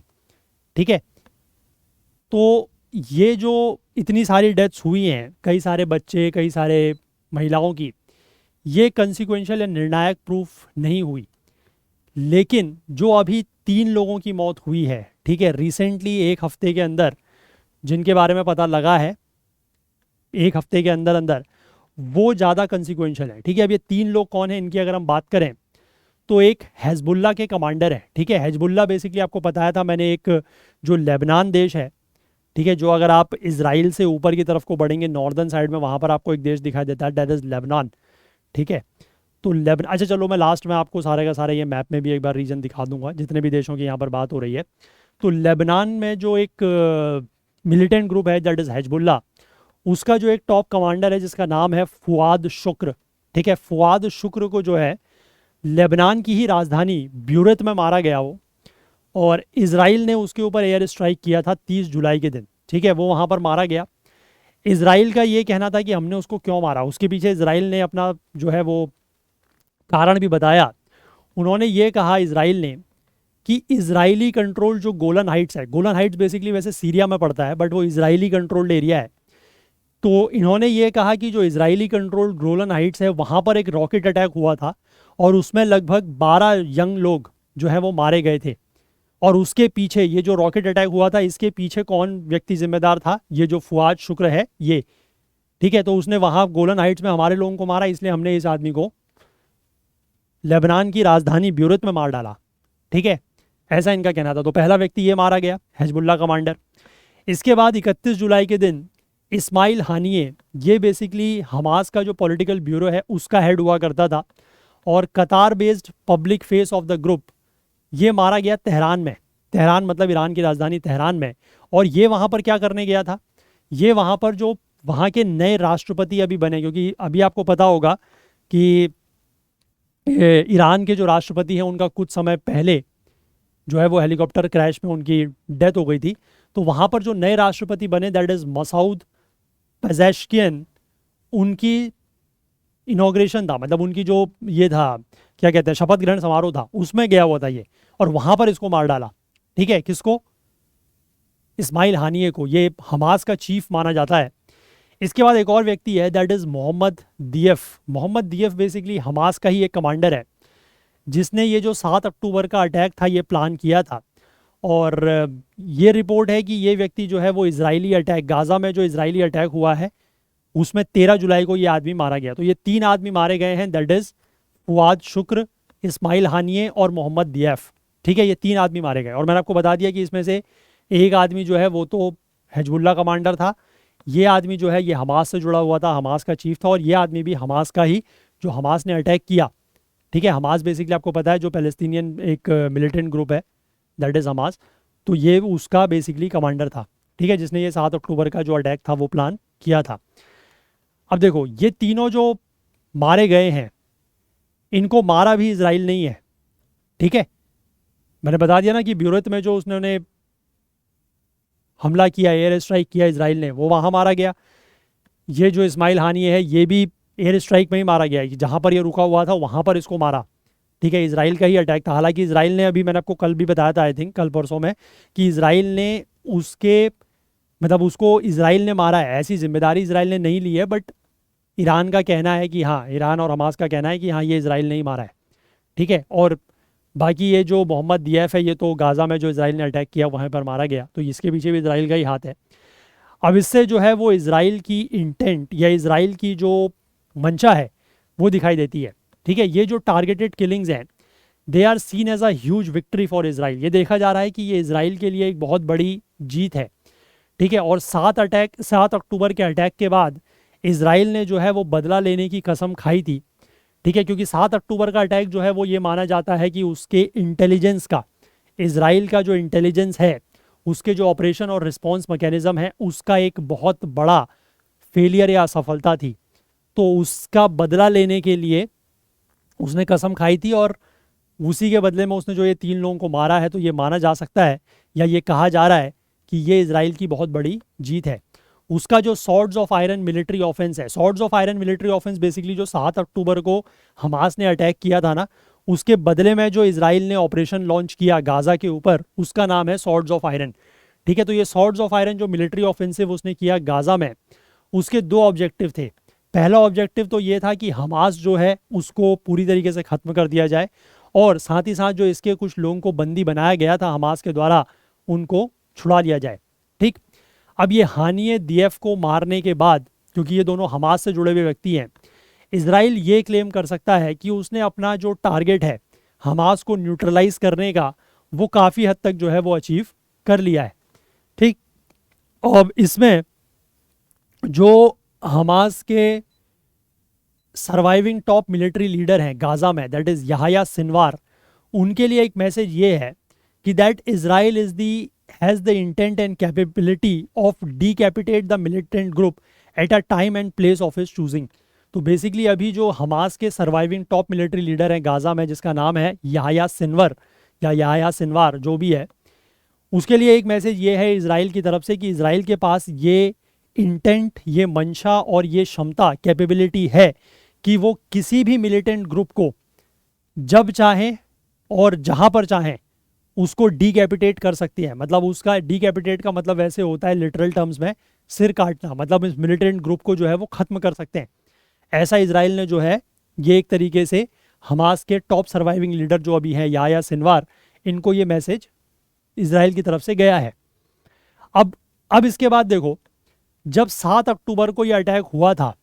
ठीक है। तो ये जो इतनी सारी डेथ्स हुई हैं, कई सारे बच्चे, कई सारे महिलाओं की, ये कंसिक्वेंशियल या निर्णायक प्रूफ नहीं हुई। लेकिन जो अभी 3 लोगों की मौत हुई है, ठीक है, रिसेंटली 1 हफ्ते के अंदर, जिनके बारे में पता लगा है 1 हफ्ते के अंदर अंदर, वो ज़्यादा कंसिक्वेंशियल है, ठीक है। अब ये 3 लोग कौन है, इनकी अगर हम बात करें तो एक हिजबुल्लाह के कमांडर है, ठीक है। हिजबुल्लाह बेसिकली आपको बताया था मैंने, एक जो लेबनान देश है, ठीक है, जो अगर आप इसराइल से ऊपर की तरफ को बढ़ेंगे नॉर्दर्न साइड में, वहाँ पर आपको एक देश दिखाई देता है, दैट इज़ लेबनान, ठीक है। तो लेबनान, अच्छा चलो मैं लास्ट में आपको सारे का सारा ये मैप में भी एक बार रीजन दिखा दूंगा, जितने भी देशों की यहाँ पर बात हो रही है। तो लेबनान में जो एक मिलिटेंट ग्रुप है दैट इज़ हिजबुल्लाह, उसका जो एक टॉप कमांडर है जिसका नाम है फुआद शुक्र, ठीक है। फुआद शुक्र को जो है लेबनान की ही राजधानी ब्यूरेत में मारा गया वो, और इसराइल ने उसके ऊपर एयर स्ट्राइक किया था 30 जुलाई के दिन, ठीक है। वो वहाँ पर मारा गया। इसराइल का ये कहना था कि हमने उसको क्यों मारा, उसके पीछे इसराइल ने अपना जो है वो कारण भी बताया। उन्होंने ये कहा इसराइल ने कि इजरायली कंट्रोल जो गोलन हाइट्स है, गोलन हाइट्स बेसिकली वैसे सीरिया में पड़ता है बट वो इजरायली कंट्रोल्ड एरिया है। तो इन्होंने ये कहा कि जो इजरायली कंट्रोल्ड गोलन हाइट्स है वहाँ पर एक रॉकेट अटैक हुआ था और उसमें लगभग 12 यंग लोग जो है वो मारे गए थे। और उसके पीछे ये जो रॉकेट अटैक हुआ था, इसके पीछे कौन व्यक्ति जिम्मेदार था? ये जो फुआद शुक्र है ये, ठीक है। तो उसने वहाँ गोलन हाइट्स में हमारे लोगों को मारा, इसलिए हमने इस आदमी को लेबनान की राजधानी ब्यूरेत में मार डाला, ठीक है। ऐसा इनका कहना था। तो पहला व्यक्ति ये मारा गया, हिजबुल्लाह कमांडर। इसके बाद 31 जुलाई के दिन इस्माइल हानिये, ये बेसिकली हमास का जो पॉलिटिकल ब्यूरो है उसका हेड हुआ करता था और कतार based public face of the group, ये मारा गया तेहरान में। तेहरान मतलब ईरान की राजधानी तेहरान में। और ये वहाँ पर क्या करने गया था? ये वहाँ पर जो वहाँ के नए राष्ट्रपति अभी बने, क्योंकि अभी आपको पता होगा कि ईरान के जो राष्ट्रपति हैं उनका कुछ समय पहले जो है वो हेलीकॉप्टर क्रैश में उनकी डेथ हो गई थी। तो वहाँ पर जो नए राष्ट्रपति बने दैट इज़ मसूद पेजेश्कियन, उनकी इनॉग्रेशन था, मतलब उनकी जो ये था क्या कहते हैं शपथ ग्रहण समारोह था, उसमें गया हुआ था ये, और वहाँ पर इसको मार डाला, ठीक है। किसको? इस्माइल हानिये को। ये हमास का चीफ माना जाता है। इसके बाद एक और व्यक्ति है that is Mohammed Deif. Mohammed Deif basically Hamas का ही एक कमांडर है जिसने ये जो 7 अक्टूबर का अटैक था ये प्लान किया था। और ये रिपोर्ट है कि ये व्यक्ति जो है वो इजरायली अटैक, गाज़ा में जो इजरायली अटैक हुआ है उसमें 13 जुलाई को ये आदमी मारा गया। तो ये 3 आदमी मारे गए हैं, दैट इज़ फुआद शुक्र, इस्माइल हानिये और मोहम्मद दियफ, ठीक है। ये 3 आदमी मारे गए और मैंने आपको बता दिया कि इसमें से एक आदमी जो है वो तो हिजबुल्लाह कमांडर था, ये आदमी जो है ये हमास से जुड़ा हुआ था, हमास का चीफ था, और ये आदमी भी हमास का ही, जो हमास ने अटैक किया, ठीक है। हमास बेसिकली आपको पता है जो पैलेस्टीनियन एक मिलिटेंट ग्रुप है दैट इज़ हमास, तो ये उसका बेसिकली कमांडर था, ठीक है, जिसने ये 7 अक्टूबर का जो अटैक था वो प्लान किया था। अब देखो ये तीनों जो मारे गए हैं इनको मारा भी इसराइल नहीं है, ठीक है। मैंने बता दिया ना कि ब्यूरेत में जो उसने हमला किया, एयर स्ट्राइक किया इसराइल ने, वो वहाँ मारा गया। ये जो इस्माइल हानिये है ये भी एयर स्ट्राइक में ही मारा गया, जहाँ पर ये रुका हुआ था वहाँ पर इसको मारा। ठीक है, इसराइल का ही अटैक था। हालांकि इसराइल ने, अभी मैंने आपको कल भी बताया था आई थिंक, कल परसों में, कि इसराइल ने उसके मतलब उसको इसराइल ने मारा है, ऐसी जिम्मेदारी इसराइल ने नहीं ली है, बट ईरान का कहना है कि हाँ, ईरान और हमास का कहना है कि हाँ ये इसराइल ने ही मारा है। ठीक है, और बाकी ये जो मोहम्मद दियफ है ये तो गाज़ा में जो इसराइल ने अटैक किया वहाँ पर मारा गया, तो इसके पीछे भी इसराइल का ही हाथ है। अब इससे जो है वो इसराइल की इंटेंट या इसराइल की जो मंशा है वो दिखाई देती है। ठीक है, ये जो टारगेटेड किलिंग्स हैं they are seen as a huge victory for Israel. ये देखा जा रहा है कि ये इसराइल के लिए एक बहुत बड़ी जीत है। ठीक है, और 7 अक्टूबर के अटैक के बाद इसराइल ने जो है वो बदला लेने की कसम खाई थी। ठीक है, क्योंकि 7 अक्टूबर का अटैक जो है वो ये माना जाता है कि उसके इंटेलिजेंस का, इसराइल का जो इंटेलिजेंस है उसके जो ऑपरेशन और रिस्पॉन्स मैकेनिज्म है उसका एक बहुत बड़ा फेलियर या असफलता थी। तो उसका बदला लेने के लिए उसने कसम खाई थी, और उसी के बदले में उसने जो ये 3 लोगों को मारा है, तो ये माना जा सकता है या ये कहा जा रहा है कि ये इसराइल की बहुत बड़ी जीत है। उसका जो swords of iron military offense है, swords of iron military offense basically जो 7 अक्टूबर को हमास ने अटैक किया था ना, उसके बदले में जो इसराइल ने ऑपरेशन लॉन्च किया गाज़ा के ऊपर, उसका नाम है सॉर्ड्स ऑफ आयरन। ठीक है, तो ये सॉर्ड्स ऑफ आयरन जो मिलिट्री ऑफेंसिव उसने किया गाज़ा में, उसके 2 ऑब्जेक्टिव थे। पहला ऑब्जेक्टिव तो ये था कि हमास जो है उसको पूरी तरीके से ख़त्म कर दिया जाए, और साथ ही साथ जो इसके कुछ लोगों को बंदी बनाया गया था हमास के द्वारा उनको छुड़ा लिया जाए। ठीक, अब ये हानिये दियफ को मारने के बाद, क्योंकि ये दोनों हमास से जुड़े हुए व्यक्ति हैं, इसराइल ये क्लेम कर सकता है कि उसने अपना जो टारगेट है हमास को न्यूट्रलाइज करने का, वो काफ़ी हद तक जो है वो अचीव कर लिया है। ठीक, अब इसमें जो हमास के सर्वाइविंग टॉप मिलिट्री लीडर हैं गाज़ा में, दैट इज़ याह्या सिनवार, उनके लिए एक मैसेज ये है कि that Israel is the has the intent and capability of decapitate the militant group at a time and place of his choosing. तो basically अभी जो हमास के सर्वाइविंग टॉप मिलिट्री लीडर हैं गाज़ा में, जिसका नाम है याह्या सिनवर या याह्या सिनवार जो भी है, उसके लिए एक मैसेज ये है इसराइल की तरफ से कि इसराइल के पास ये इंटेंट, ये मंशा और ये क्षमता, कैपेबिलिटी है कि वो किसी भी मिलिटेंट ग्रुप को जब चाहें और जहाँ पर चाहें उसको डीकैपिटेट कर सकती है। मतलब उसका डीकैपिटेट का मतलब वैसे होता है लिटरल टर्म्स में सिर काटना, मतलब इस मिलिटेंट ग्रुप को जो है वो ख़त्म कर सकते हैं। ऐसा इसराइल ने जो है ये एक तरीके से हमास के टॉप सर्वाइविंग लीडर जो अभी हैं याह्या सिनवार, इनको ये मैसेज इसराइल की तरफ से गया है। अब इसके बाद देखो, जब 7 अक्टूबर को ये अटैक हुआ था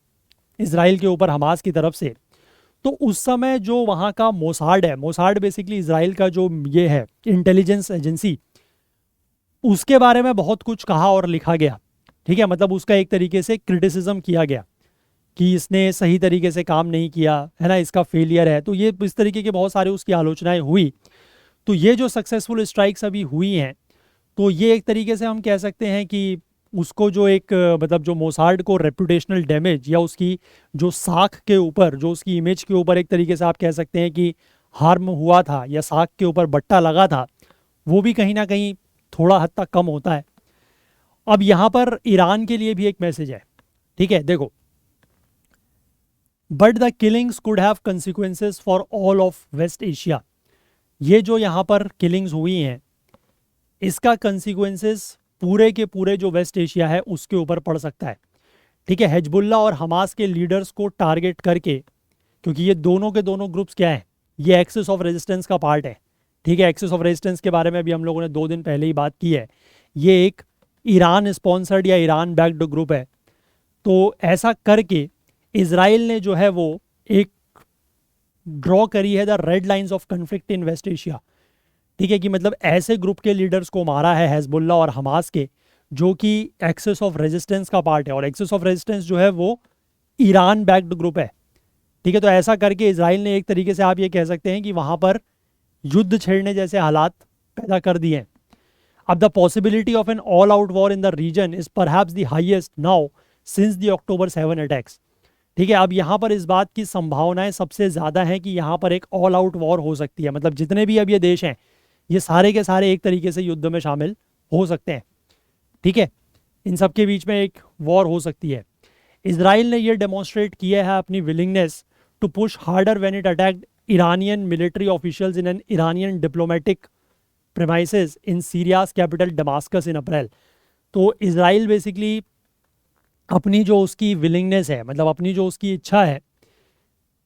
इसराइल के ऊपर हमास की तरफ से, तो उस समय जो वहाँ का मोसाड है, मोसाड बेसिकली इसराइल का जो ये है इंटेलिजेंस एजेंसी, उसके बारे में बहुत कुछ कहा और लिखा गया। ठीक है, मतलब उसका एक तरीके से क्रिटिसिज्म किया गया कि इसने सही तरीके से काम नहीं किया है ना, इसका फेलियर है। तो ये इस तरीके के बहुत सारे उसकी आलोचनाएं हुई। तो ये जो सक्सेसफुल स्ट्राइक्स अभी हुई हैं, तो ये एक तरीके से हम कह सकते हैं कि उसको जो एक मतलब जो मोसाड को रेपुटेशनल डैमेज या उसकी जो साख के ऊपर, जो उसकी इमेज के ऊपर एक तरीके से आप कह सकते हैं कि हार्म हुआ था या साख के ऊपर बट्टा लगा था, वो भी कहीं ना कहीं थोड़ा हद तक कम होता है। अब यहाँ पर ईरान के लिए भी एक मैसेज है। ठीक है, देखो, but the killings could have consequences for all of West Asia. ये जो यहाँ पर किलिंग्स हुई हैं, इसका कंसिक्वेंसेस पूरे के पूरे जो वेस्ट एशिया है उसके ऊपर पड़ सकता है। ठीक है, हिजबुल्लाह और हमास के लीडर्स को टारगेट करके, क्योंकि ये दोनों के दोनों ग्रुप्स क्या हैं, ये एक्सिस ऑफ रेजिस्टेंस का पार्ट है। ठीक है, एक्सिस ऑफ रेजिस्टेंस के बारे में भी हम लोगों ने 2 दिन पहले ही बात की है। ये एक ईरान स्पॉन्सर्ड या ईरान बैक्ड ग्रुप है। तो ऐसा करके इसराइल ने जो है वो एक ड्रॉ करी है the red lines of conflict in West Asia. ठीक है, कि मतलब ऐसे ग्रुप के लीडर्स को मारा है हिजबुल्लाह और हमास के, जो कि एक्सिस ऑफ रेजिस्टेंस का पार्ट है, और एक्सिस ऑफ रेजिस्टेंस जो है वो ईरान बैक्ड ग्रुप है। ठीक है, तो ऐसा करके इसराइल ने एक तरीके से आप ये कह सकते हैं कि वहाँ पर युद्ध छेड़ने जैसे हालात पैदा कर दिए हैं। अब the possibility of an all out war in the region is perhaps the highest now since the October 7 attacks. ठीक है, अब यहाँ पर इस बात की संभावनाएं सबसे ज़्यादा हैं कि यहाँ पर एक ऑल आउट वॉर हो सकती है। मतलब जितने भी अब ये देश हैं, ये सारे के सारे एक तरीके से युद्ध में शामिल हो सकते हैं। ठीक है, इन सब के बीच में एक वॉर हो सकती है। इसराइल ने ये डेमोन्स्ट्रेट किया है अपनी willingness to push harder when it attacked Iranian military officials in an Iranian diplomatic premises in Syria's capital Damascus in April। तो इसराइल बेसिकली अपनी जो उसकी विलिंगनेस है, मतलब अपनी जो उसकी इच्छा है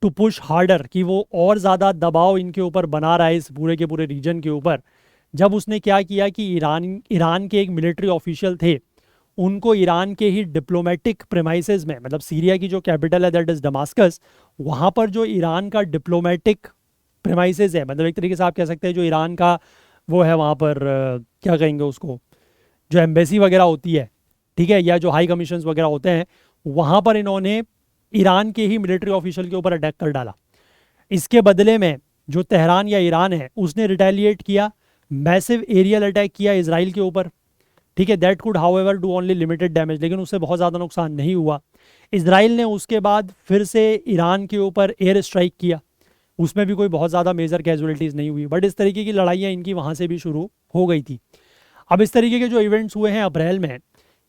टू पुश हार्डर, कि वो और ज़्यादा दबाव इनके ऊपर बना रहा है इस पूरे के पूरे रीजन के ऊपर, जब उसने क्या किया कि ईरान के एक मिलिट्री ऑफिशियल थे, उनको ईरान के ही डिप्लोमेटिक प्रेमाइसेस में, मतलब सीरिया की जो कैपिटल है दैट इज़ डमास्कस, वहाँ पर जो ईरान का डिप्लोमेटिक प्रेमाइसेस है, मतलब एक तरीके से आप कह सकते हैं जो ईरान का वो है वहाँ पर क्या कहेंगे उसको, जो एम्बेसी वगैरह होती है, ठीक है, या जो हाई कमीशंस वगैरह होते हैं, वहाँ पर इन्होंने ईरान के ही मिलिट्री ऑफिशियल के ऊपर अटैक कर डाला। इसके बदले में जो तेहरान या ईरान है उसने रिटेलिएट किया, मैसिव एरियल अटैक किया इसराइल के ऊपर, ठीक है, that could however do only limited damage, लेकिन उससे बहुत ज़्यादा नुकसान नहीं हुआ। इसराइल ने उसके बाद फिर से ईरान के ऊपर एयर स्ट्राइक किया, उसमें भी कोई बहुत ज़्यादा मेजर कैजुअलिटीज़ नहीं हुई, बट इस तरीके की लड़ाइयाँ इनकी वहाँ से भी शुरू हो गई थी। अब इस तरीके के जो इवेंट्स हुए हैं अप्रैल में,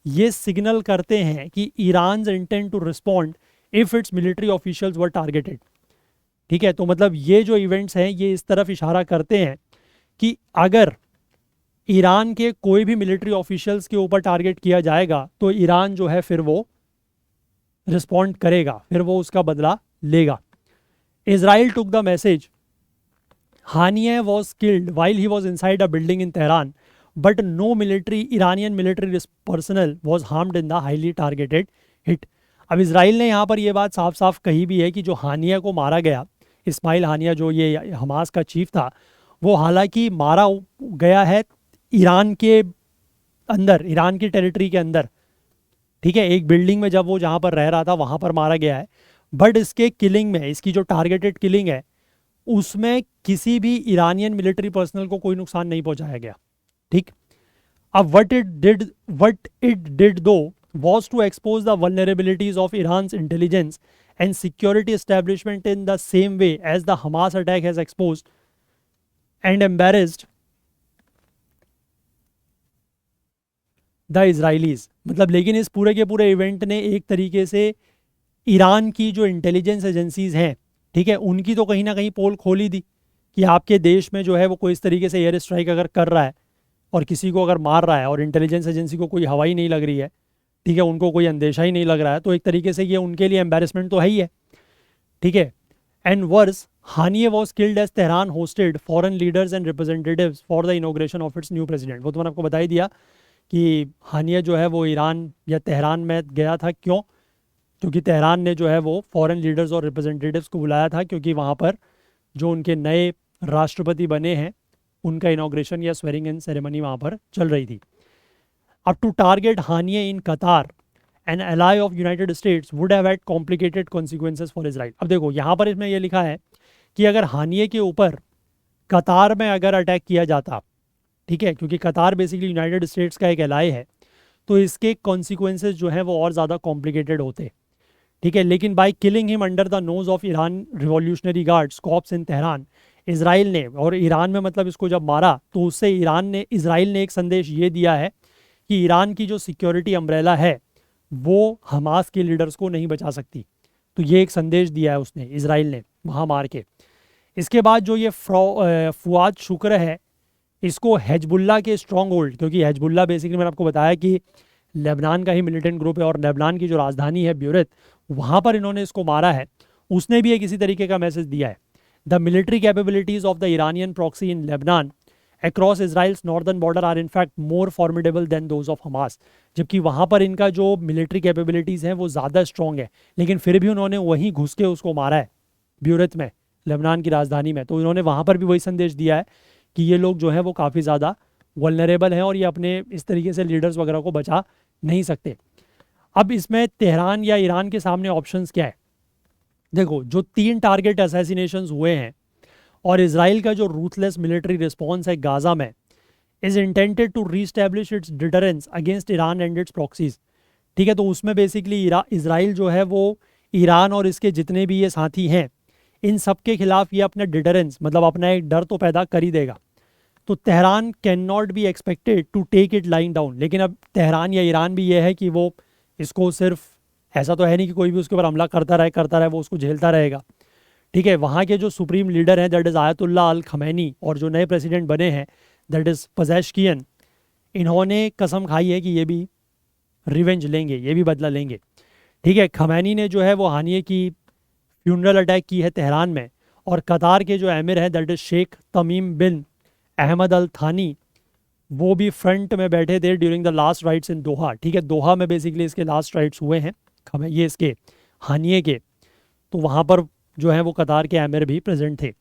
ये सिग्नल करते हैं कि Iran intent to respond if its military officials were targeted. ठीक है, तो मतलब ये जो इवेंट्स हैं ये इस तरफ इशारा करते हैं कि अगर ईरान के कोई भी मिलिट्री ऑफिशियल्स के ऊपर टारगेट किया जाएगा तो ईरान जो है फिर वो रिस्पॉन्ड करेगा, फिर वो उसका बदला लेगा। Israel took the message. Haniyeh was killed while he was inside a building in Tehran, but no Iranian military personnel was harmed in the highly targeted hit. अब इसराइल ने यहाँ पर ये बात साफ साफ कही भी है कि जो हानिया को मारा गया, इस्माइल हानिया जो ये हमास का चीफ था, वो हालांकि मारा गया है ईरान के अंदर, ईरान की टेरिटरी के अंदर, ठीक है, एक बिल्डिंग में जब वो जहाँ पर रह रहा था वहाँ पर मारा गया है, बट इसके किलिंग में, इसकी जो टारगेटेड किलिंग है उसमें किसी भी ईरानियन मिलिट्री पर्सनल को कोई नुकसान नहीं पहुंचाया गया। ठीक, अब व्हाट इट डिड दो was to expose the vulnerabilities of Iran's intelligence and security establishment in the same way as the Hamas attack has exposed and embarrassed the Israelis। मतलब लेकिन इस पूरे के पूरे इवेंट ने एक तरीके से ईरान की जो इंटेलिजेंस एजेंसीज हैं, ठीक है, उनकी तो कहीं ना कहीं पोल खोली दी कि आपके देश में जो है वो कोई इस तरीके से एयर स्ट्राइक अगर कर रहा है और किसी को अगर मार रहा है और इंटेलिजेंस एजेंसी को कोई हवाई नहीं लग रही है, ठीक है, उनको कोई अंदेशा ही नहीं लग रहा है, तो एक तरीके से ये उनके लिए एम्बेरसमेंट तो है ही है। ठीक है, and worse, Haniyeh was killed as Tehran hosted foreign leaders and representatives for the inauguration of its new president. वो तो मैंने आपको बता ही दिया कि हानिया जो है वो ईरान या तेहरान में गया था, क्यों, क्योंकि तेहरान ने जो है वो फॉरेन लीडर्स और रिप्रेजेंटेटिव्स को बुलाया था, क्योंकि वहाँ पर जो उनके नए राष्ट्रपति बने हैं उनका इनॉग्रेशन या स्वेरिंग इन सेरेमनी वहाँ पर चल रही थी। अब टू टारगेट हानिये इन कतार N ally of United states would have had complicated consequences for Israel. अब देखो यहाँ पर इसमें यह लिखा है कि अगर हानिये के ऊपर कतार में अगर अटैक किया जाता, ठीक है, क्योंकि कतार बेसिकली यूनाइटेड स्टेट्स का एक एलाई है, तो इसके कॉन्सिक्वेंसेज जो है वो और ज़्यादा कॉम्प्लिकेटेड होते, ठीक है। लेकिन by killing him under the nose of Iran revolutionary guards corps in Tehran, Israel ने, और ईरान में मतलब इसको जब मारा तो उससे इसराइल ने एक संदेश ये दिया है कि ईरान की जो सिक्योरिटी अम्ब्रेला है वो हमास के लीडर्स को नहीं बचा सकती। तो ये एक संदेश दिया है उसने, इसराइल ने, वहाँ मार के। इसके बाद जो ये फुआद शुक्र है, इसको हेजबुल्ला के स्ट्रॉन्ग होल्ड, क्योंकि हेजबुल्ला बेसिकली मैंने आपको बताया कि लेबनान का ही मिलिटेंट ग्रुप है और लेबनान की जो राजधानी है ब्यूरेत, वहाँ पर इन्होंने इसको मारा है। उसने भी एक इसी तरीके का मैसेज दिया है, the military capabilities of the Iranian proxy in Lebanon across Israel's northern border are in fact more formidable than those of Hamas. जबकि वहाँ पर इनका जो मिलिट्री कैपेबिलिटीज़ हैं वो ज़्यादा स्ट्रॉन्ग है, लेकिन फिर भी उन्होंने वहीं घुस के उसको मारा है ब्यूरेत में, लेबनान की राजधानी में। तो इन्होंने वहाँ पर भी वही संदेश दिया है कि ये लोग जो है वो काफ़ी ज़्यादा वल्नरेबल हैं और ये अपने इस तरीके से लीडर्स वगैरह को बचा नहीं सकते। अब इसमें तेहरान या ईरान के सामने ऑप्शंस क्या है? देखो, जो 3 टारगेट असैसिनेशंस हुए हैं और इसराइल का जो रूथलेस मिलिट्री रिस्पॉन्स है गाजा में is intended to reestablish its deterrence against Iran and its proxies. ठीक है, तो उसमें बेसिकली इसराइल जो है वो ईरान और इसके जितने भी ये साथी हैं इन सब के खिलाफ ये अपना डिटरेंस, मतलब अपना एक डर तो पैदा कर ही देगा। तो Tehran can not be expected to take it lying down. लेकिन अब तेहरान या ईरान भी ये है कि वो इसको सिर्फ, ऐसा तो है नहीं कि कोई भी उसके ऊपर हमला करता रहे, वो उसको झेलता रहेगा। ठीक है, वहाँ के जो सुप्रीम लीडर हैं दैट इज़ आयतुल्ला अल खमैनी, और जो नए प्रेसिडेंट बने हैं दैट इज़ पजेश्कियन, इन्होंने कसम खाई है कि ये भी रिवेंज लेंगे, ये भी बदला लेंगे। ठीक है, खमैनी ने जो है वो हानिए की फ्यूनरल अटैक की है तेहरान में, और कतार के जो एमिर हैं दैट इज़ शेख तमीम बिन अहमद अल थानी, वो भी फ्रंट में बैठे थे ड्यूरिंग द लास्ट राइट्स इन दोहा। ठीक है, दोहा में बेसिकली इसके लास्ट राइट्स हुए हैं ये इसके हानिए के, तो वहाँ पर जो है वो कतार के एमिर भी प्रेजेंट थे।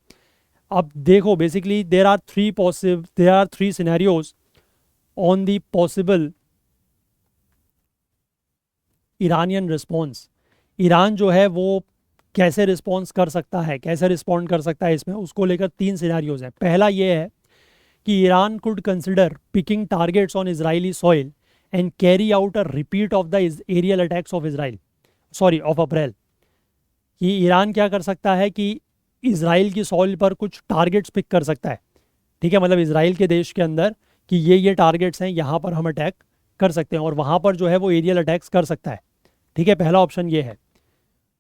अब देखो basically there are three scenarios on the possible Iranian response. Iran जो है वो कैसे रिस्पॉन्स कर सकता है, कैसे रिस्पॉन्ड कर सकता है, इसमें उसको लेकर तीन सिनेरियोज हैं। पहला ये है कि Iran could consider picking targets on Israeli soil and carry out a repeat of the aerial attacks of of April. कि ईरान क्या कर सकता है कि इसराइल की सॉइल पर कुछ टारगेट्स पिक कर सकता है। ठीक है, मतलब इसराइल के देश के अंदर कि ये टारगेट्स हैं, यहाँ पर हम अटैक कर सकते हैं, और वहाँ पर जो है वो एरियल अटैक्स कर सकता है। ठीक है, पहला ऑप्शन ये है।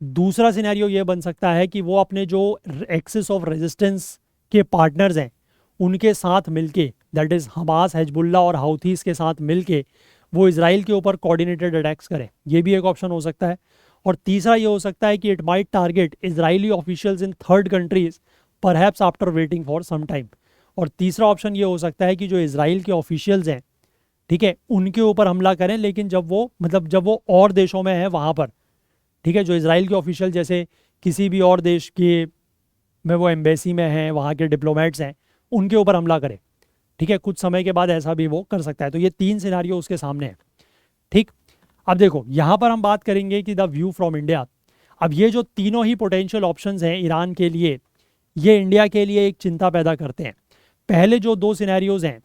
दूसरा सिनेरियो ये बन सकता है कि वो अपने जो एक्सिस ऑफ रेजिस्टेंस के पार्टनर्स हैं उनके साथ मिलके, दैट इज़ हमास, हिजबुल्ला और हाउथीज़ के साथ मिलके वो इसराइल के ऊपर कोऑर्डिनेटेड अटैक्स करें। ये भी एक ऑप्शन हो सकता है। और तीसरा ये हो सकता है कि it might target Israeli officials in third countries perhaps after waiting for some time. और तीसरा ऑप्शन ये हो सकता है कि जो इसराइल के ऑफिशियल्स हैं, ठीक है, उनके ऊपर हमला करें, लेकिन जब वो और देशों में है वहाँ पर। ठीक है, जो इसराइल के ऑफिशियल जैसे किसी भी और देश के में वो एम्बेसी में हैं, वहाँ के डिप्लोमेट्स हैं, उनके ऊपर हमला करे। ठीक है, कुछ समय के बाद ऐसा भी वो कर सकता है। तो ये तीन सिनारियो उसके सामने है। ठीक, अब देखो यहाँ पर हम बात करेंगे कि द व्यू फ्रॉम इंडिया। अब ये जो तीनों ही पोटेंशियल ऑप्शंस हैं ईरान के लिए, ये इंडिया के लिए एक चिंता पैदा करते हैं। पहले जो दो सिनेरियोज हैं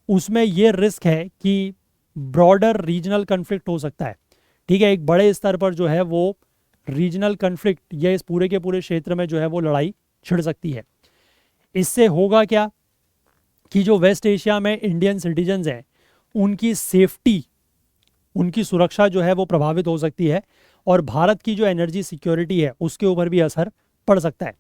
उसमें ये रिस्क है कि ब्रॉडर रीजनल कन्फ्लिक्ट हो सकता है। ठीक है, एक बड़े स्तर पर जो है वो रीजनल कन्फ्लिक्ट, ये इस पूरे के पूरे क्षेत्र में जो है वो लड़ाई छिड़ सकती है। इससे होगा क्या कि जो वेस्ट एशिया में इंडियन सिटीजन्स हैं उनकी सेफ्टी, उनकी सुरक्षा जो है वो प्रभावित हो सकती है, और भारत की जो एनर्जी सिक्योरिटी है उसके ऊपर भी असर पड़ सकता है।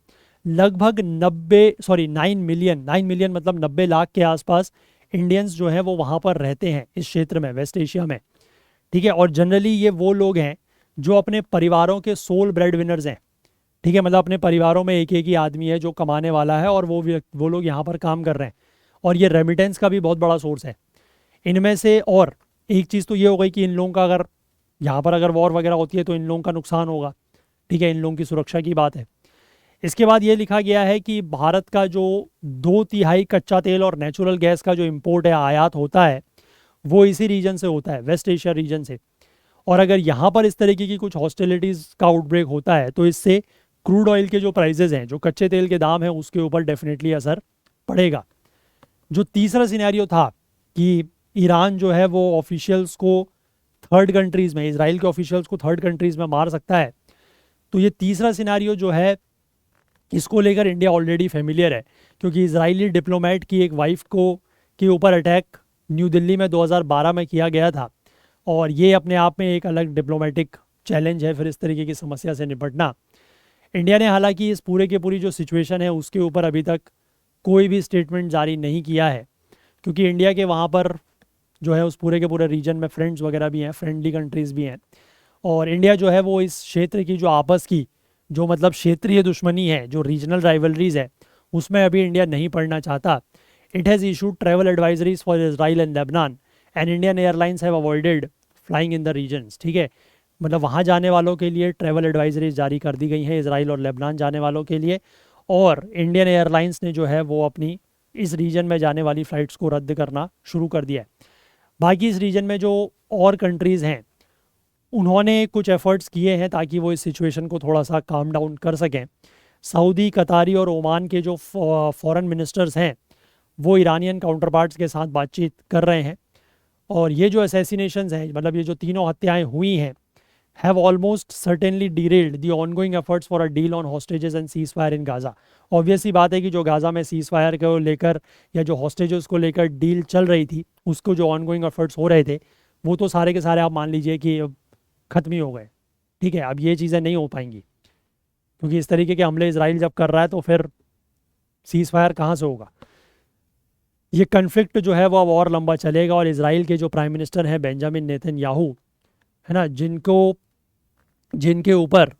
लगभग 9 मिलियन मतलब 90 लाख के आसपास इंडियंस जो हैं वो वहाँ पर रहते हैं इस क्षेत्र में, वेस्ट एशिया में। ठीक है, और जनरली ये वो लोग हैं जो अपने परिवारों के सोल ब्रेड विनर्स हैं। ठीक है, मतलब अपने परिवारों में एक एक ही आदमी है जो कमाने वाला है, और वो लोग यहाँ पर काम कर रहे हैं, और ये रेमिटेंस का भी बहुत बड़ा सोर्स है इनमें से। और एक चीज़ तो ये हो गई कि इन लोगों का अगर यहाँ पर अगर वॉर वगैरह होती है तो इन लोगों का नुकसान होगा। ठीक है, इन लोगों की सुरक्षा की बात है। इसके बाद ये लिखा गया है कि भारत का जो 2/3 कच्चा तेल और नेचुरल गैस का जो इम्पोर्ट है, आयात होता है, वो इसी रीजन से होता है, वेस्ट एशिया रीजन से। और अगर यहाँ पर इस तरीके की कुछ हॉस्टिलिटीज़ का आउटब्रेक होता है तो इससे क्रूड ऑयल के जो प्राइजेज़ हैं, जो कच्चे तेल के दाम हैं, उसके ऊपर डेफिनेटली असर पड़ेगा। जो तीसरा सिनेरियो था कि ईरान जो है वो ऑफिशियल्स को थर्ड कंट्रीज़ में, इसराइल के ऑफिशियल्स को थर्ड कंट्रीज़ में मार सकता है, तो ये तीसरा सिनेरियो जो है इसको लेकर इंडिया ऑलरेडी फेमिलियर है, क्योंकि इजरायली डिप्लोमेट की एक वाइफ को के ऊपर अटैक न्यू दिल्ली में 2012 में किया गया था, और ये अपने आप में एक अलग डिप्लोमेटिक चैलेंज है फिर इस तरीके की समस्या से निपटना। इंडिया ने हालांकि इस पूरे के पूरी जो सिचुएशन है उसके ऊपर अभी तक कोई भी स्टेटमेंट जारी नहीं किया है, क्योंकि इंडिया के वहाँ पर जो है उस पूरे के पूरे रीजन में फ्रेंड्स वगैरह भी हैं, फ्रेंडली कंट्रीज़ भी हैं, और इंडिया जो है वो इस क्षेत्र की जो आपस की जो मतलब क्षेत्रीय दुश्मनी है, जो रीजनल राइवलरीज है, उसमें अभी इंडिया नहीं पड़ना चाहता। It has issued travel advisories for Israel and Lebanon and Indian airlines have avoided flying in the regions. ठीक है, मतलब वहाँ जाने वालों के लिए ट्रैवल एडवाइजरीज जारी कर दी गई हैं इसराइल और लेबनान जाने वालों के लिए, और इंडियन एयरलाइंस ने जो है वो अपनी इस रीजन में जाने वाली फ़्लाइट्स को रद्द करना शुरू कर दिया है। बाकी इस रीजन में जो और कंट्रीज़ हैं उन्होंने कुछ एफ़र्ट्स किए हैं ताकि वो इस सिचुएशन को थोड़ा सा काम डाउन कर सकें। सऊदी, कतारी और ओमान के जो फॉरेन मिनिस्टर्स हैं वो ईरानियन काउंटर पार्ट्स के साथ बातचीत कर रहे हैं, और ये जो असैसिनेशंस हैं, मतलब ये जो तीनों हत्याएं हुई हैं, have almost certainly derailed the ongoing efforts for a deal on hostages and ceasefire in Gaza. Obvious सी बात है कि जो गाज़ा में सीज़ फायर को लेकर या जो हॉस्टेजेस को लेकर डील चल रही थी, उसको जो ऑनगोइंग एफर्ट्स हो रहे थे, वो तो सारे के सारे आप मान लीजिए कि अब ख़त्म ही हो गए। ठीक है, अब ये चीज़ें नहीं हो पाएंगी, क्योंकि इस तरीके के हमले इसराइल जब कर रहा है तो फिर सीज़ फायर कहाँ से होगा। ये कन्फ्लिक्ट जो है वो अब और लंबा चलेगा, और इसराइल के जो प्राइम मिनिस्टर हैं बेंजामिन नेतन्याहू, है ना, जिनके ऊपर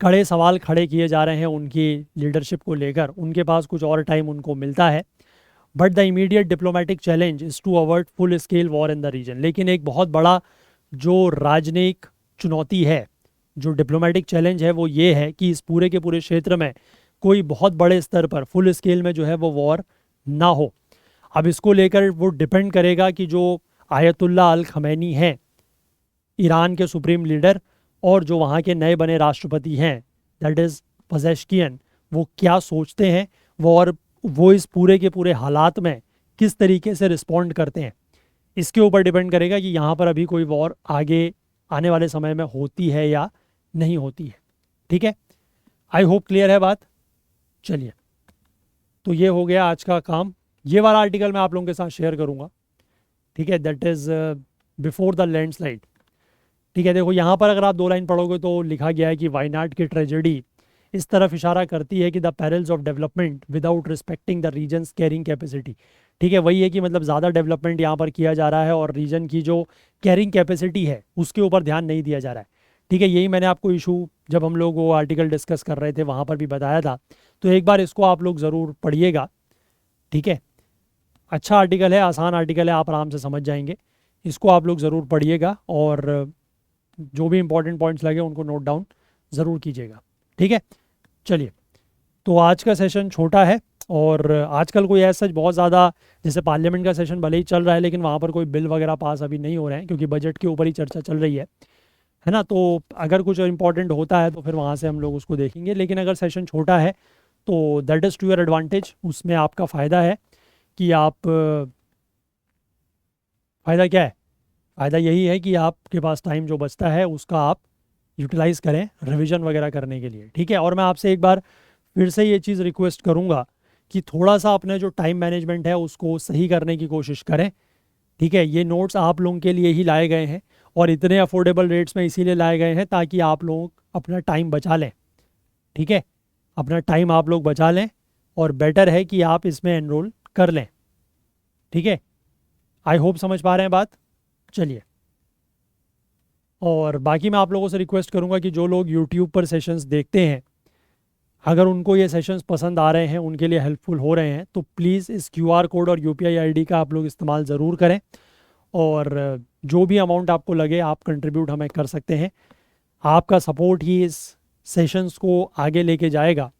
कड़े सवाल खड़े किए जा रहे हैं उनकी लीडरशिप को लेकर, उनके पास कुछ और टाइम उनको मिलता है। But the immediate diplomatic challenge is to avert full scale war in the region. लेकिन एक बहुत बड़ा जो राजनयिक चुनौती है, जो डिप्लोमेटिक चैलेंज है, वो ये है कि इस पूरे के पूरे क्षेत्र में कोई बहुत बड़े स्तर पर फुल स्केल में जो है वो वॉर ना हो। अब इसको लेकर वो डिपेंड करेगा कि जो आयतुल्ला अल खमैनी हैं, ईरान के सुप्रीम लीडर, और जो वहाँ के नए बने राष्ट्रपति हैं, दैट इज़ पजेश्कियन, वो क्या सोचते हैं, वो इस पूरे के पूरे हालात में किस तरीके से रिस्पॉन्ड करते हैं, इसके ऊपर डिपेंड करेगा कि यहाँ पर अभी कोई वॉर आगे आने वाले समय में होती है या नहीं होती है। ठीक है, आई होप क्लियर है बात। चलिए, तो ये हो गया आज का काम। ये वाला आर्टिकल मैं आप लोगों के साथ शेयर करूँगा। ठीक है, that is before the landslide. ठीक है, देखो यहाँ पर अगर आप 2 लाइन पढ़ोगे तो लिखा गया है कि वायनाड की ट्रेजेडी इस तरफ इशारा करती है कि the perils of development without respecting the region's carrying capacity. ठीक है, वही है कि मतलब ज़्यादा डेवलपमेंट यहाँ पर किया जा रहा है और रीजन की जो कैरिंग कैपेसिटी है उसके ऊपर ध्यान नहीं दिया जा रहा है। ठीक है, यही मैंने आपको इशू जब हम लोग वो आर्टिकल डिस्कस कर रहे थे वहाँ पर भी बताया था, तो एक बार इसको आप लोग ज़रूर पढ़िएगा। ठीक है, अच्छा आर्टिकल है, आसान आर्टिकल है, आप आराम से समझ जाएंगे। इसको आप लोग ज़रूर पढ़िएगा और जो भी इंपॉर्टेंट पॉइंट्स लगे उनको नोट डाउन ज़रूर कीजिएगा। ठीक है, चलिए, तो आज का सेशन छोटा है, और आजकल कोई ऐसा सच बहुत ज़्यादा, जैसे पार्लियामेंट का सेशन भले ही चल रहा है लेकिन वहाँ पर कोई बिल वगैरह पास अभी नहीं हो रहे हैं, क्योंकि बजट के ऊपर ही चर्चा चल रही है ना। तो अगर कुछ इंपॉर्टेंट होता है तो फिर वहाँ से हम लोग उसको देखेंगे, लेकिन अगर सेशन छोटा है तो that is to your advantage. उसमें आपका फ़ायदा है कि फ़ायदा क्या है? फ़ायदा यही है कि आपके पास टाइम जो बचता है उसका आप यूटिलाइज़ करें रिवीजन वगैरह करने के लिए। ठीक है, और मैं आपसे एक बार फिर से ये चीज़ रिक्वेस्ट करूँगा कि थोड़ा सा अपने जो टाइम मैनेजमेंट है उसको सही करने की कोशिश करें। ठीक है, ये नोट्स आप लोगों के लिए ही लाए गए हैं, और इतने अफोर्डेबल रेट्स में इसीलिए लाए गए हैं ताकि आप लोग अपना टाइम बचा लें। ठीक है, अपना टाइम आप लोग बचा लें, और बेटर है कि आप इसमें एनरोल कर लें। ठीक है, आई होप समझ पा रहे हैं बात। चलिए, और बाकी मैं आप लोगों से रिक्वेस्ट करूंगा कि जो लोग यूट्यूब पर सेशंस देखते हैं, अगर उनको ये सेशंस पसंद आ रहे हैं, उनके लिए हेल्पफुल हो रहे हैं, तो प्लीज़ इस क्यूआर कोड और यूपीआई आईडी का आप लोग इस्तेमाल ज़रूर करें, और जो भी अमाउंट आपको लगे आप कंट्रीब्यूट हमें कर सकते हैं। आपका सपोर्ट ही इस सेशंस को आगे लेके जाएगा,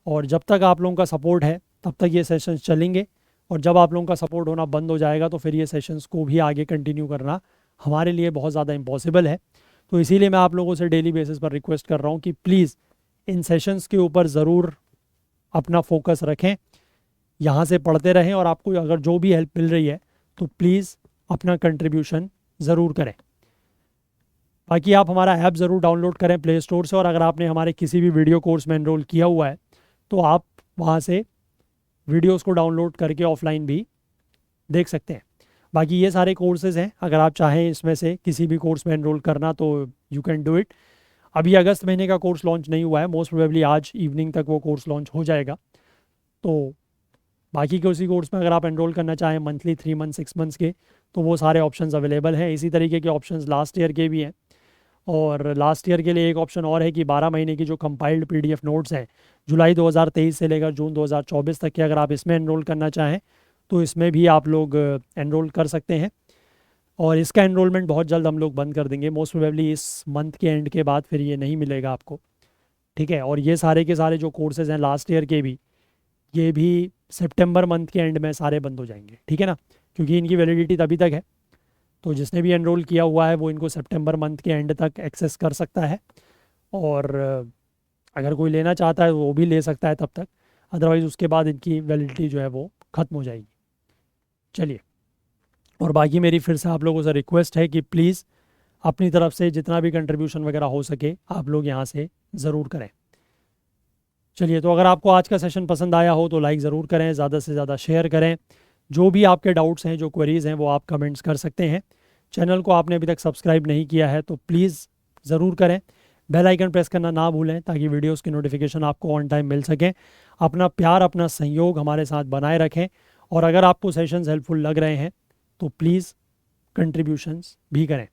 और जब तक आप लोगों का सपोर्ट है तब तक ये सेशंस चलेंगे, और जब आप लोगों का सपोर्ट होना बंद हो जाएगा तो फिर ये सेशंस को भी आगे कंटिन्यू करना हमारे लिए बहुत ज़्यादा इम्पॉसिबल है। तो इसीलिए मैं आप लोगों से डेली बेसिस पर रिक्वेस्ट कर रहा हूँ कि प्लीज़ इन सेशंस के ऊपर ज़रूर अपना फोकस रखें, यहाँ से पढ़ते रहें, और आपको अगर जो भी हेल्प मिल रही है तो प्लीज़ अपना कंट्रीब्यूशन ज़रूर करें। बाकी आप हमारा ऐप ज़रूर डाउनलोड करें प्ले स्टोर से, और अगर आपने हमारे किसी भी वीडियो कोर्स में एनरोल किया हुआ है तो आप वहाँ से वीडियोस को डाउनलोड करके ऑफलाइन भी देख सकते हैं। बाकी ये सारे कोर्सेज़ हैं, अगर आप चाहें इसमें से किसी भी कोर्स में एनरोल करना तो यू कैन डू इट। अभी अगस्त महीने का कोर्स लॉन्च नहीं हुआ है, मोस्ट प्रोबेबली आज इवनिंग तक वो कोर्स लॉन्च हो जाएगा। तो बाकी के उसी कोर्स में अगर आप एनरोल करना चाहें मंथली, 3 मंथ, 6 मंथ्स के, तो वो सारे ऑप्शंस अवेलेबल हैं। इसी तरीके के ऑप्शंस लास्ट ईयर के भी हैं, और लास्ट ईयर के लिए एक ऑप्शन और है कि 12 महीने की जो कंपाइल्ड पीडीएफ नोट्स हैं जुलाई 2023 से लेकर जून 2024 तक के, अगर आप इसमें एनरोल करना चाहें तो इसमें भी आप लोग एनरोल कर सकते हैं। और इसका एनरोलमेंट बहुत जल्द हम लोग बंद कर देंगे, मोस्ट प्रोबेबली इस मंथ के एंड के बाद फिर ये नहीं मिलेगा आपको। ठीक है, और ये सारे के सारे जो कोर्सेज़ हैं लास्ट ईयर के भी, ये भी सितंबर मंथ के एंड में सारे बंद हो जाएंगे। ठीक है ना, क्योंकि इनकी वैलिडिटी तभी तक है, तो जिसने भी एनरोल किया हुआ है वो इनको सितंबर मंथ के एंड तक एक्सेस कर सकता है, और अगर कोई लेना चाहता है वो भी ले सकता है तब तक, अदरवाइज़ उसके बाद इनकी वैलिडिटी जो है वो ख़त्म हो जाएगी। चलिए, और बाकी मेरी फिर से आप लोगों से रिक्वेस्ट है कि प्लीज़ अपनी तरफ से जितना भी कंट्रीब्यूशन वगैरह हो सके आप लोग यहाँ से ज़रूर करें। चलिए, तो अगर आपको आज का सेशन पसंद आया हो तो लाइक ज़रूर करें, ज़्यादा से ज़्यादा शेयर करें। जो भी आपके डाउट्स हैं, जो क्वेरीज़ हैं, वो आप कमेंट्स कर सकते हैं। चैनल को आपने अभी तक सब्सक्राइब नहीं किया है तो प्लीज़ ज़रूर करें। बेल आइकन प्रेस करना ना भूलें ताकि वीडियोस की नोटिफिकेशन आपको ऑन टाइम मिल सके। अपना प्यार, अपना सहयोग हमारे साथ बनाए रखें, और अगर आपको सेशंस हेल्पफुल लग रहे हैं तो प्लीज़ कंट्रीब्यूशंस भी करें।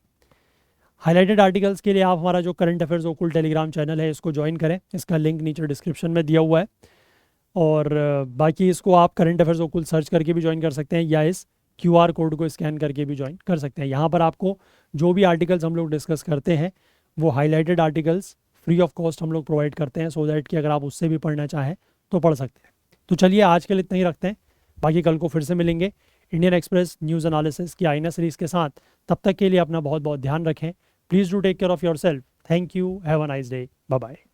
हाईलाइटेड आर्टिकल्स के लिए आप हमारा जो करंट अफेयर्स ओकुल टेलीग्राम चैनल है इसको ज्वाइन करें, इसका लिंक नीचे डिस्क्रिप्शन में दिया हुआ है। और बाकी इसको आप करंट अफेयर्स ओकुल सर्च करके भी ज्वाइन कर सकते हैं, या इस QR कोड को स्कैन करके भी ज्वाइन कर सकते हैं। यहाँ पर आपको जो भी आर्टिकल्स हम लोग डिस्कस करते हैं वो highlighted articles free of cost हम लोग प्रोवाइड करते हैं, सो दैट कि अगर आप उससे भी पढ़ना चाहें तो पढ़ सकते हैं। तो चलिए, आज के लिए इतना ही रखते हैं, बाकी कल को फिर से मिलेंगे इंडियन एक्सप्रेस न्यूज़ एनालिसिस की आईना सीरीज़ के साथ। तब तक के लिए अपना बहुत बहुत ध्यान रखें। Please do take care of yourself. Thank you, have a nice day, bye bye.